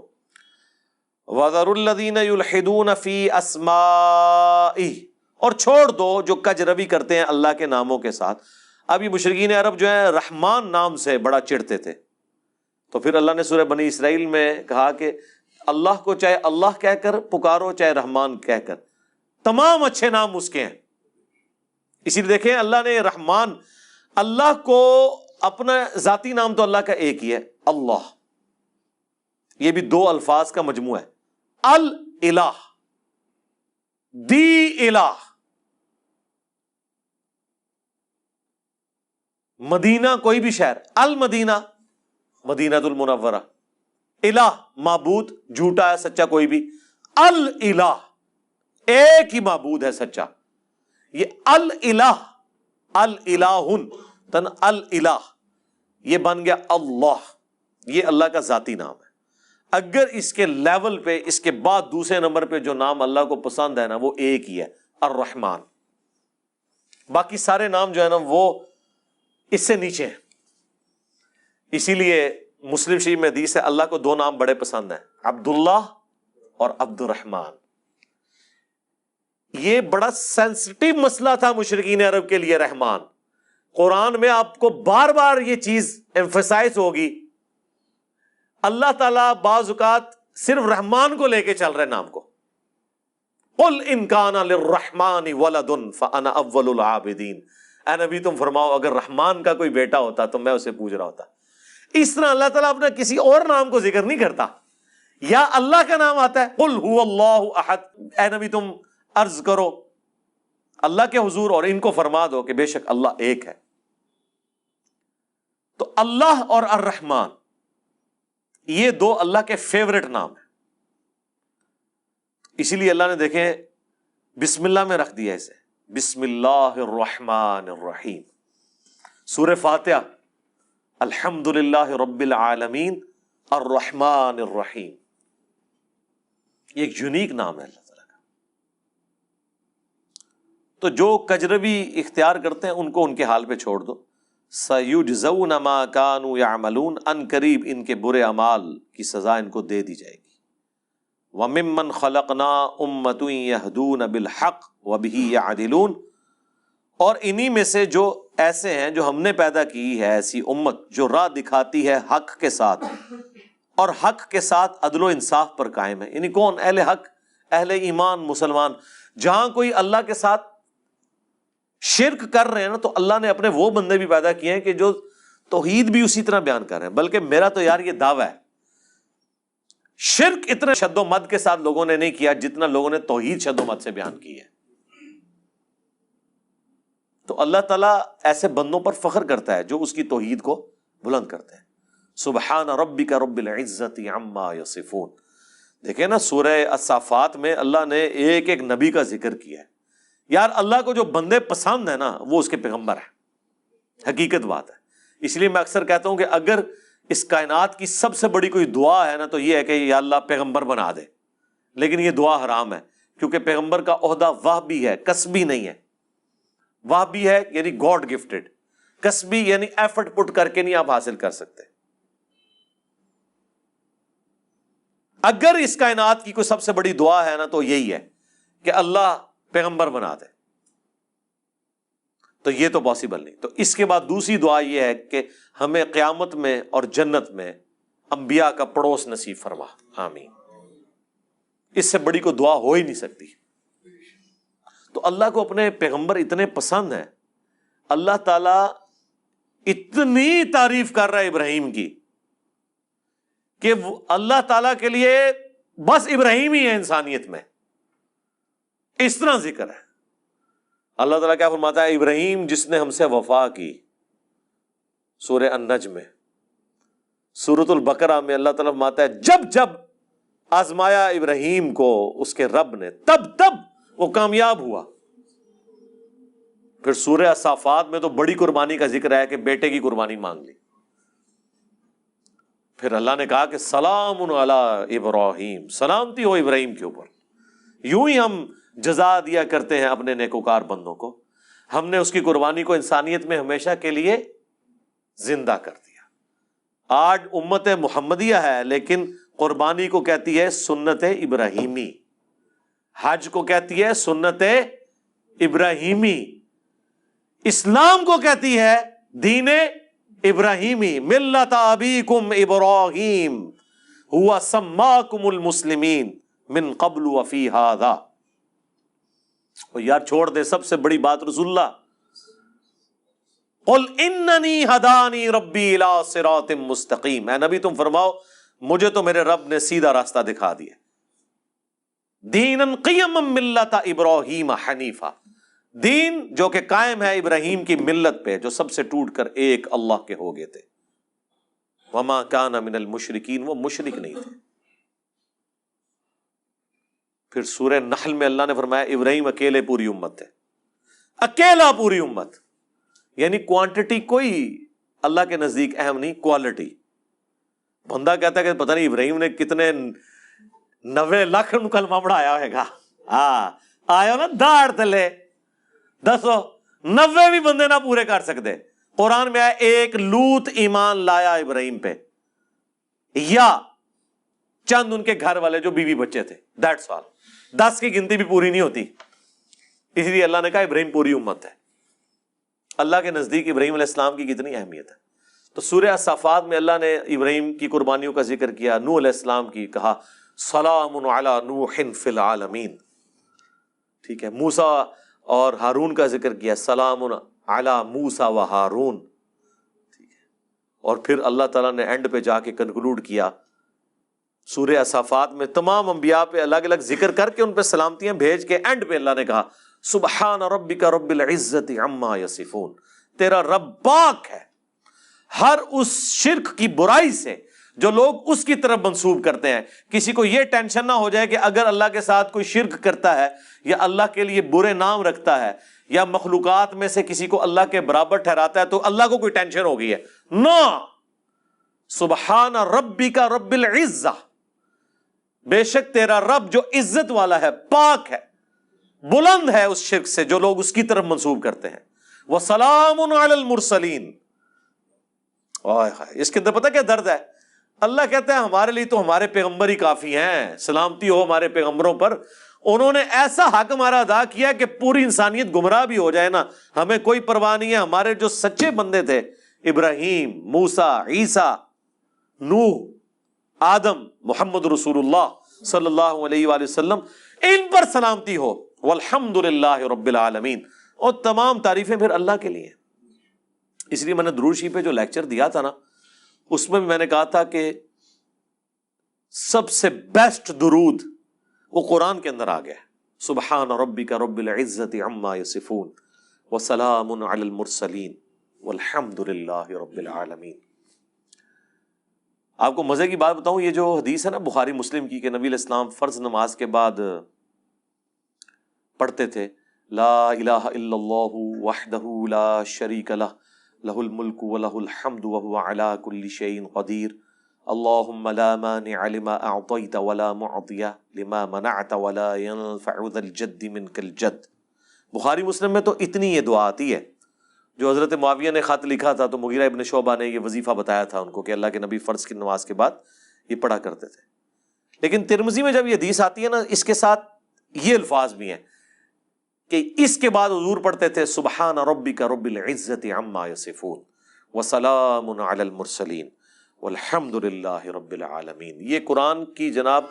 وَذَرُوا الَّذِينَ يُلْحِدُونَ فِي أَسْمَائِهِ، اور چھوڑ دو جو کج روی کرتے ہیں اللہ کے ناموں کے ساتھ۔ اب یہ مشرکین عرب جو ہیں رحمان نام سے بڑا چڑھتے تھے، تو پھر اللہ نے سورہ بنی اسرائیل میں کہا کہ اللہ کو چاہے اللہ کہہ کر پکارو چاہے رحمان کہہ کر، تمام اچھے نام اس کے ہیں۔ اسی لیے دیکھیں اللہ نے رحمان، اللہ کو اپنا ذاتی نام تو اللہ کا ایک ہی ہے اللہ، یہ بھی 2 الفاظ کا مجموعہ ہے، الالہ، دی الہ۔ مدینہ کوئی بھی شہر، المدینہ مدینہ المنورہ، الہ معبود جھوٹا ہے سچا کوئی بھی، الالہ ایک ہی معبود ہے سچا۔ یہ الالہ، الالہن تن الالہ، یہ بن گیا اللہ، یہ اللہ کا ذاتی نام ہے۔ اگر اس کے لیول پہ اس کے بعد دوسرے نمبر پہ جو نام اللہ کو پسند ہے نا وہ ایک ہی ہے، الرحمن۔ باقی سارے نام جو ہے نا وہ اس سے نیچے ہیں۔ اسی لیے مسلم شریف میں حدیث ہے اللہ کو 2 نام بڑے پسند ہیں، عبداللہ اور عبد الرحمن۔ یہ بڑا سینسٹیو مسئلہ تھا مشرکین عرب کے لیے رحمان۔ قرآن میں آپ کو بار بار یہ چیز ایمفسائز ہوگی، اللہ تعالیٰ بعض اوقات صرف رحمان کو لے کے چل رہے نام کو، قل ان کان للرحمن ولد فانا اول العابدین۔ اے نبی تم فرماؤ اگر رحمان کا کوئی بیٹا ہوتا تو میں اسے پوج رہا ہوتا۔ اس طرح اللہ تعالیٰ اپنا کسی اور نام کو ذکر نہیں کرتا، یا اللہ کا نام آتا ہے قل هو اللہ احد، اے نبی تم عرض کرو اللہ کے حضور اور ان کو فرما دو کہ بے شک اللہ ایک ہے۔ تو اللہ اور الرحمن یہ 2 اللہ کے فیورٹ نام ہیں، اسی لیے اللہ نے دیکھیں بسم اللہ میں رکھ دیا اسے، بسم اللہ الرحمن الرحیم۔ سورہ فاتحہ الحمدللہ رب العالمین الرحمن الرحیم، یہ ایک یونیک نام ہے اللہ تعالیٰ کا۔ تو جو کجروی اختیار کرتے ہیں ان کو ان کے حال پہ چھوڑ دو، سَيُجْزَوْنَ مَا كَانُوا يَعْمَلُونَ، ان قریب ان کے برے اعمال کی سزا ان کو دے دی جائے گی۔ وَمِمَّنْ خَلَقْنَا أُمَّةٌ يَهْدُونَ بِالْحَقِّ وَبِهِ يَعْدِلُونَ، اور انہی میں سے جو ایسے ہیں جو ہم نے پیدا کی ہے ایسی امت جو راہ دکھاتی ہے حق کے ساتھ اور حق کے ساتھ عدل و انصاف پر قائم ہے۔ یعنی کون؟ اہل حق، اہل ایمان، مسلمان۔ جہاں کوئی اللہ کے ساتھ شرک کر رہے ہیں نا تو اللہ نے اپنے وہ بندے بھی پیدا کیے ہیں کہ جو توحید بھی اسی طرح بیان کر رہے ہیں۔ بلکہ میرا تو یار یہ دعویٰ ہے، شرک اتنے شد و مد کے ساتھ لوگوں نے نہیں کیا جتنا لوگوں نے توحید شد و مد سے بیان کی ہے۔ تو اللہ تعالیٰ ایسے بندوں پر فخر کرتا ہے جو اس کی توحید کو بلند کرتے ہیں۔ سبحان ربک رب العزت عما یصفون۔ دیکھیں نا سورہ الصافات میں اللہ نے ایک ایک نبی کا ذکر کیا ہے۔ یار اللہ کو جو بندے پسند ہیں نا وہ اس کے پیغمبر ہیں، حقیقت بات ہے۔ اس لیے میں اکثر کہتا ہوں کہ اگر اس کائنات کی سب سے بڑی کوئی دعا ہے نا تو یہ ہے کہ یا اللہ پیغمبر بنا دے، لیکن یہ دعا حرام ہے کیونکہ پیغمبر کا عہدہ وہبی ہے، کسبی نہیں ہے۔ وہبی ہے یعنی گاڈ گفٹڈ، کسبی یعنی ایفرٹ پٹ کر کے نہیں آپ حاصل کر سکتے۔ اگر اس کائنات کی کوئی سب سے بڑی دعا ہے نا تو یہی ہے کہ اللہ پیغمبر بنا دے، تو یہ تو پاسبل نہیں۔ تو اس کے بعد دوسری دعا یہ ہے کہ ہمیں قیامت میں اور جنت میں انبیاء کا پڑوس نصیب فرما، آمین۔ اس سے بڑی کوئی دعا ہو ہی نہیں سکتی۔ تو اللہ کو اپنے پیغمبر اتنے پسند ہیں، اللہ تعالیٰ اتنی تعریف کر رہا ہے ابراہیم کی کہ اللہ تعالیٰ کے لیے بس ابراہیم ہی ہے انسانیت میں، اس طرح ذکر ہے۔ اللہ تعالیٰ کیا فرماتا ہے؟ ابراہیم جس نے ہم سے وفا کی، سورہ النجم میں۔ سورۃ البقرہ میں اللہ تعالیٰ فرماتا ہے جب جب آزمایا ابراہیم کو اس کے رب نے، تب تب وہ کامیاب ہوا۔ پھر سورہ صافات میں تو بڑی قربانی کا ذکر ہے کہ بیٹے کی قربانی مانگ لی۔ پھر اللہ نے کہا کہ سلام علی ابراہیم، سلامتی ہو ابراہیم کے اوپر۔ یوں ہی ہم جزا دیا کرتے ہیں اپنے نیکوکار بندوں کو۔ ہم نے اس کی قربانی کو انسانیت میں ہمیشہ کے لیے زندہ کر دیا۔ آج امت محمدیہ ہے لیکن قربانی کو کہتی ہے سنت ابراہیمی، حج کو کہتی ہے سنت ابراہیمی، اسلام کو کہتی ہے دین ابراہیمی، ملت ابیکم ابراہیم ہوا سماکم المسلمین من قبل وفی ھذا۔ یار چھوڑ دے، سب سے بڑی بات رسول اللہ، قل اننی ہدانی ربی الی صراط مستقیم، اے نبی تم فرماؤ مجھے تو میرے رب نے سیدھا راستہ دکھا دیا، دینا قیما ملت ابراہیم حنیفا، دین جو کہ قائم ہے ابراہیم کی ملت پہ جو سب سے ٹوٹ کر ایک اللہ کے ہو گئے تھے۔ وما کان من المشرکین، وہ مشرک نہیں تھے۔ پھر سورہ نحل میں اللہ نے فرمایا ابراہیم اکیلے پوری امت ہے، اکیلا پوری امت، یعنی کوانٹٹی کوئی اللہ کے نزدیک اہم نہیں، کوالٹی۔ بندہ کہتا ہے کہ پتہ نہیں ابراہیم نے کتنے 90 لاکھ کلمہ پڑھایا ہوئے گا، ہاں آیا نا داڑ تلے، دسو 90 بھی بندے نہ پورے کر سکتے۔ قرآن میں آیا ایک لوط ایمان لایا ابراہیم پہ، یا چند ان کے گھر والے جو بیوی بچے تھے، دیٹس آل۔ 10 کی گنتی بھی پوری نہیں ہوتی، اس لیے اللہ نے کہا ابراہیم پوری امت ہے۔ اللہ کے نزدیک ابراہیم علیہ السلام کی کتنی اہمیت ہے۔ تو سورہ صافات میں اللہ نے ابراہیم کی قربانیوں کا ذکر کیا، نوح علیہ السلام کی کہا سلام علی نوح فی العالمین، ٹھیک ہے۔ موسیٰ اور ہارون کا ذکر کیا، سلام علی موسیٰ و ہارون، ٹھیک ہے۔ اور پھر اللہ تعالیٰ نے اینڈ پہ جا کے کنکلوڈ کیا سورہ صافات میں تمام انبیاء پہ الگ الگ ذکر کر کے ان پہ سلامتیاں بھیج کے اینڈ پہ اللہ نے کہا سبحان ربک رب العزت عما یصفون، تیرا رب پاک ہے ہر اس شرک کی برائی سے جو لوگ اس کی طرف منسوب کرتے ہیں۔ کسی کو یہ ٹینشن نہ ہو جائے کہ اگر اللہ کے ساتھ کوئی شرک کرتا ہے یا اللہ کے لیے برے نام رکھتا ہے یا مخلوقات میں سے کسی کو اللہ کے برابر ٹھہراتا ہے تو اللہ کو کوئی ٹینشن ہو گئی ہے، نو، سبحان ربک رب العزہ، بے شک تیرا رب جو عزت والا ہے، پاک ہے، بلند ہے اس شرک سے جو لوگ اس کی طرف منسوب کرتے ہیں۔ وَسَلَامٌ عَلَى الْمُرْسَلِينَ، اس کے اندر پتہ کیا درد ہے؟ اللہ کہتا ہے ہمارے لیے تو ہمارے پیغمبر ہی کافی ہیں، سلامتی ہو ہمارے پیغمبروں پر، انہوں نے ایسا حق ہمارا ادا کیا کہ پوری انسانیت گمراہ بھی ہو جائے نا ہمیں کوئی پرواہ نہیں ہے۔ ہمارے جو سچے بندے تھے، ابراہیم، موسیٰ، عیسیٰ، نوح، آدم، محمد رسول اللہ صلی اللہ علیہ وآلہ وسلم، ان پر سلامتی ہو، والحمد للہ رب العالمین، اور تمام تعریفیں پھر اللہ کے لیے۔ اس لیے میں نے درود شریف پہ جو لیکچر دیا تھا نا، اس میں بھی میں نے کہا تھا کہ سب سے بیسٹ درود وہ قرآن کے اندر آ گیا ہے، سبحان ربک رب العزت عما یصفون وسلام علی المرسلین والحمد للہ رب العالمین۔ آپ کو مزے کی بات بتاؤں، یہ جو حدیث ہے نا بخاری مسلم کی کہ نبی علیہ السلام فرض نماز کے بعد پڑھتے تھے لا الہ الا اللہ وحدہ لا شریک لہ لہ الملک ولہ الحمد وہو علی کل شیء قدیر اللہم لا مانع لما اعطیت ولا معطی لما منعت ولا ينفع ذا الجد منک الجد۔ بخاری مسلم میں تو اتنی یہ دعا آتی ہے جو حضرت معاویہ نے خط لکھا تھا تو مغیرہ ابن شعبہ نے یہ وظیفہ بتایا تھا ان کو کہ اللہ کے نبی فرض کی نماز کے بعد یہ پڑھا کرتے تھے۔ لیکن ترمذی میں جب یہ حدیث آتی ہے نا، اس کے ساتھ یہ الفاظ بھی ہیں کہ اس کے بعد حضور پڑھتے تھے سبحان ربک رب العزت عما یصفون وسلام علی المرسلین والحمد للہ رب العالمین۔ یہ قرآن کی جناب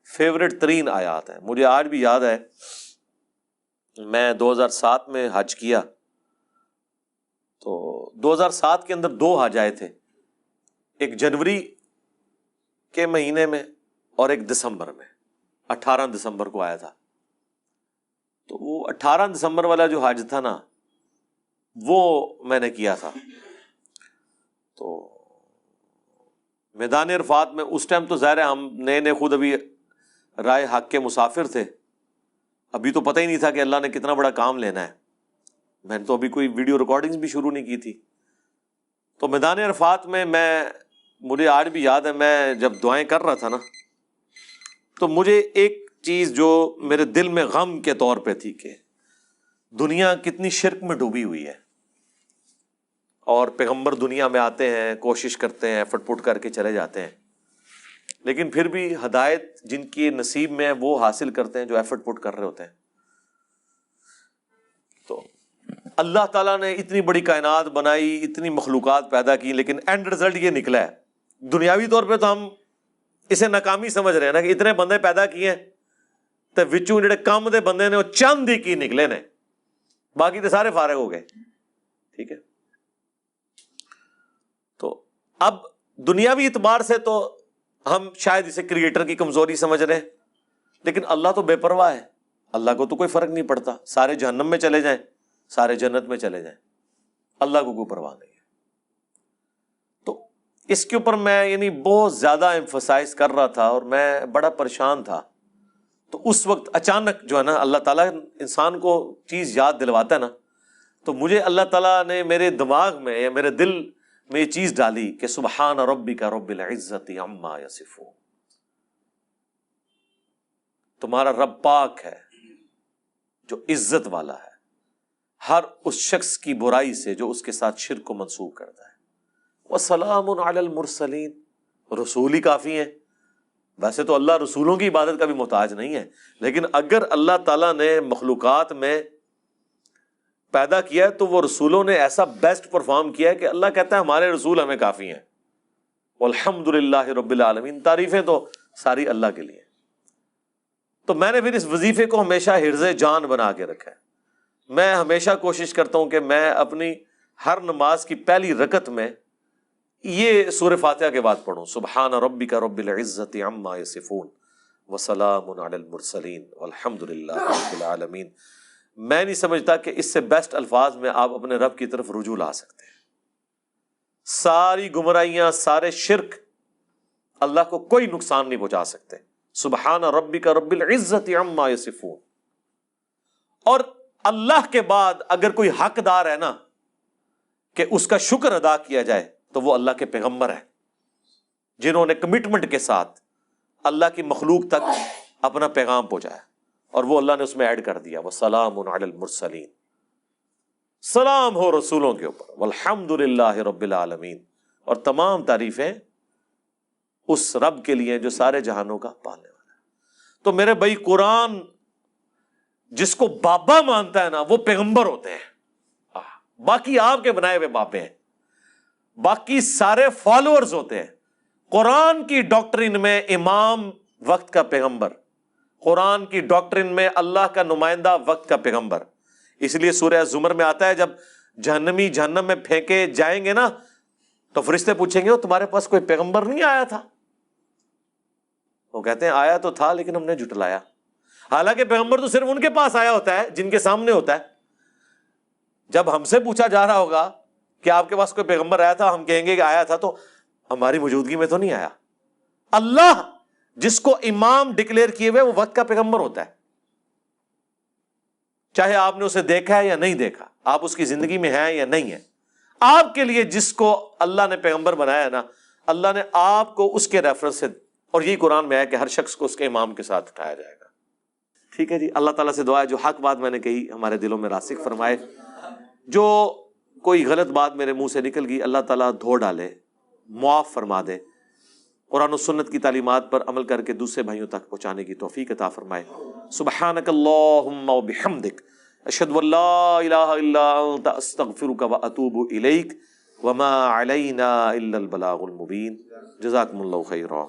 فیورٹ ترین آیات ہیں۔ مجھے آج بھی یاد ہے میں 2007 میں حج کیا تو 2007 کے اندر 2 حج آئے تھے، ایک جنوری کے مہینے میں اور ایک دسمبر میں، 18 دسمبر کو آیا تھا۔ تو وہ 18 دسمبر والا جو حج تھا نا وہ میں نے کیا تھا۔ تو میدان عرفات میں اس ٹائم تو ظاہر ہے ہم نئے نئے خود ابھی رائے حق کے مسافر تھے، ابھی تو پتہ ہی نہیں تھا کہ اللہ نے کتنا بڑا کام لینا ہے، میں نے تو ابھی کوئی ویڈیو ریکارڈنگز بھی شروع نہیں کی تھی۔ تو میدان عرفات میں مجھے آج بھی یاد ہے، میں جب دعائیں کر رہا تھا نا تو مجھے ایک چیز جو میرے دل میں غم کے طور پہ تھی کہ دنیا کتنی شرک میں ڈوبی ہوئی ہے، اور پیغمبر دنیا میں آتے ہیں، کوشش کرتے ہیں، فٹ پٹ کر کے چلے جاتے ہیں، لیکن پھر بھی ہدایت جن کی نصیب میں ہے وہ حاصل کرتے ہیں جو ایفرٹ پٹ کر رہے ہوتے ہیں۔ تو اللہ تعالیٰ نے اتنی بڑی کائنات بنائی، اتنی مخلوقات پیدا کی، لیکن اینڈ رزلٹ یہ نکلا ہے۔ دنیاوی طور پہ تو ہم اسے ناکامی سمجھ رہے ہیں نا کہ اتنے بندے پیدا کیے ہیں تو وچوں جڑے کم دے بندے نے وہ چند ہی کی نکلے نے، باقی تو سارے فارغ ہو گئے، ٹھیک ہے۔ تو اب دنیاوی اعتبار سے تو ہم شاید اسے کریٹر کی کمزوری سمجھ رہے ہیں، لیکن اللہ تو بے پرواہ ہے، اللہ کو تو کوئی فرق نہیں پڑتا، سارے جہنم میں چلے جائیں، سارے جنت میں چلے جائیں، اللہ کو کوئی پرواہ نہیں ہے۔ تو اس کے اوپر میں بہت زیادہ ایمفسائز کر رہا تھا اور میں بڑا پریشان تھا۔ تو اس وقت اچانک جو ہے نا اللہ تعالیٰ انسان کو چیز یاد دلواتا ہے نا، تو مجھے اللہ تعالیٰ نے میرے دماغ میں یا میرے دل میں یہ چیز ڈالی کہ سبحان ربک رب العزت عما یصفون، تمہارا رب پاک ہے جو عزت والا ہے ہر اس شخص کی برائی سے جو اس کے ساتھ شرک کو منسوب کرتا ہے۔ وسلام علی المرسلین، رسول ہی کافی ہیں۔ ویسے تو اللہ رسولوں کی عبادت کا بھی محتاج نہیں ہے، لیکن اگر اللہ تعالیٰ نے مخلوقات میں پیدا کیا ہے تو وہ رسولوں نے ایسا بیسٹ پرفارم کیا ہے کہ اللہ کہتا ہے ہمارے رسول ہمیں کافی ہیں۔ والحمدللہ رب العالمین، تعریفیں تو ساری اللہ کے لیے۔ تو میں نے پھر اس وظیفے کو ہمیشہ حرز جان بنا کے رکھا ہے۔ میں ہمیشہ کوشش کرتا ہوں کہ میں اپنی ہر نماز کی پہلی رکعت میں یہ سورہ فاتحہ کے بعد پڑھوں، سبحان ربک رب العزت عما یصفون وسلام علی المرسلین والحمدللہ رب العالمین۔ میں نہیں سمجھتا کہ اس سے بیسٹ الفاظ میں آپ اپنے رب کی طرف رجوع لا سکتے ہیں۔ ساری گمراہیاں، سارے شرک اللہ کو کوئی نقصان نہیں پہنچا سکتے۔ سبحان ربک رب العزت عما یصفون۔ اور اللہ کے بعد اگر کوئی حقدار ہے نا کہ اس کا شکر ادا کیا جائے تو وہ اللہ کے پیغمبر ہیں، جنہوں نے کمٹمنٹ کے ساتھ اللہ کی مخلوق تک اپنا پیغام پہنچایا، اور وہ اللہ نے اس میں ایڈ کر دیا وَسَلَامٌ عَلَى الْمُرْسَلِينَ، سلام ہو رسولوں کے اوپر، وَالْحَمْدُ لِلَّهِ رَبِّ الْعَالَمِينَ، اور تمام تعریفیں اس رب کے لیے جو سارے جہانوں کا پالنے والا ہے۔ تو میرے بھائی، قرآن جس کو بابا مانتا ہے نا وہ پیغمبر ہوتے ہیں، باقی آپ کے بنائے ہوئے باپے ہیں، باقی سارے فالوورز ہوتے ہیں۔ قرآن کی ڈاکٹرن میں امام وقت کا پیغمبر، قرآن کی ڈاکٹرن میں اللہ کا نمائندہ وقت کا پیغمبر۔ اس لیے سورہ زمر میں آتا ہے جب جہنمی جہنم میں پھینکے جائیں گے نا تو فرشتے پوچھیں گے تمہارے پاس کوئی پیغمبر نہیں آیا تھا؟ وہ کہتے ہیں آیا تو تھا لیکن ہم نے جھٹلایا۔ حالانکہ پیغمبر تو صرف ان کے پاس آیا ہوتا ہے جن کے سامنے ہوتا ہے۔ جب ہم سے پوچھا جا رہا ہوگا کہ آپ کے پاس کوئی پیغمبر آیا تھا، ہم کہیں گے کہ آیا تھا تو ہماری موجودگی میں تو نہیں آیا۔ اللہ جس کو امام ڈکلیئر کیے ہوئے وہ وقت کا پیغمبر ہوتا ہے، چاہے آپ نے اسے دیکھا ہے یا نہیں دیکھا، آپ اس کی زندگی میں ہیں یا نہیں ہے۔ آپ کے لیے جس کو اللہ نے پیغمبر بنایا نا، اللہ نے آپ کو اس کے ریفرنس سے، اور یہی قرآن میں ہے کہ ہر شخص کو اس کے امام کے ساتھ اٹھایا جائے گا۔ ٹھیک ہے جی، اللہ تعالیٰ سے دعا ہے جو حق بات میں نے کہی ہمارے دلوں میں راسخ فرمائے، جو کوئی غلط بات میرے منہ سے نکل گئی اللہ تعالیٰ دھو ڈالے، معاف فرما دے، قرآن و سنت کی تعلیمات پر عمل کر کے دوسرے بھائیوں تک پہنچانے کی توفیق عطا فرمائے۔ سبحانک اللہم و بحمدک، اشہد ان لا الہ الا انت، استغفرک و اتوب الیک، وما علینا الا البلاغ المبین۔ جزاکم اللہ خیرا۔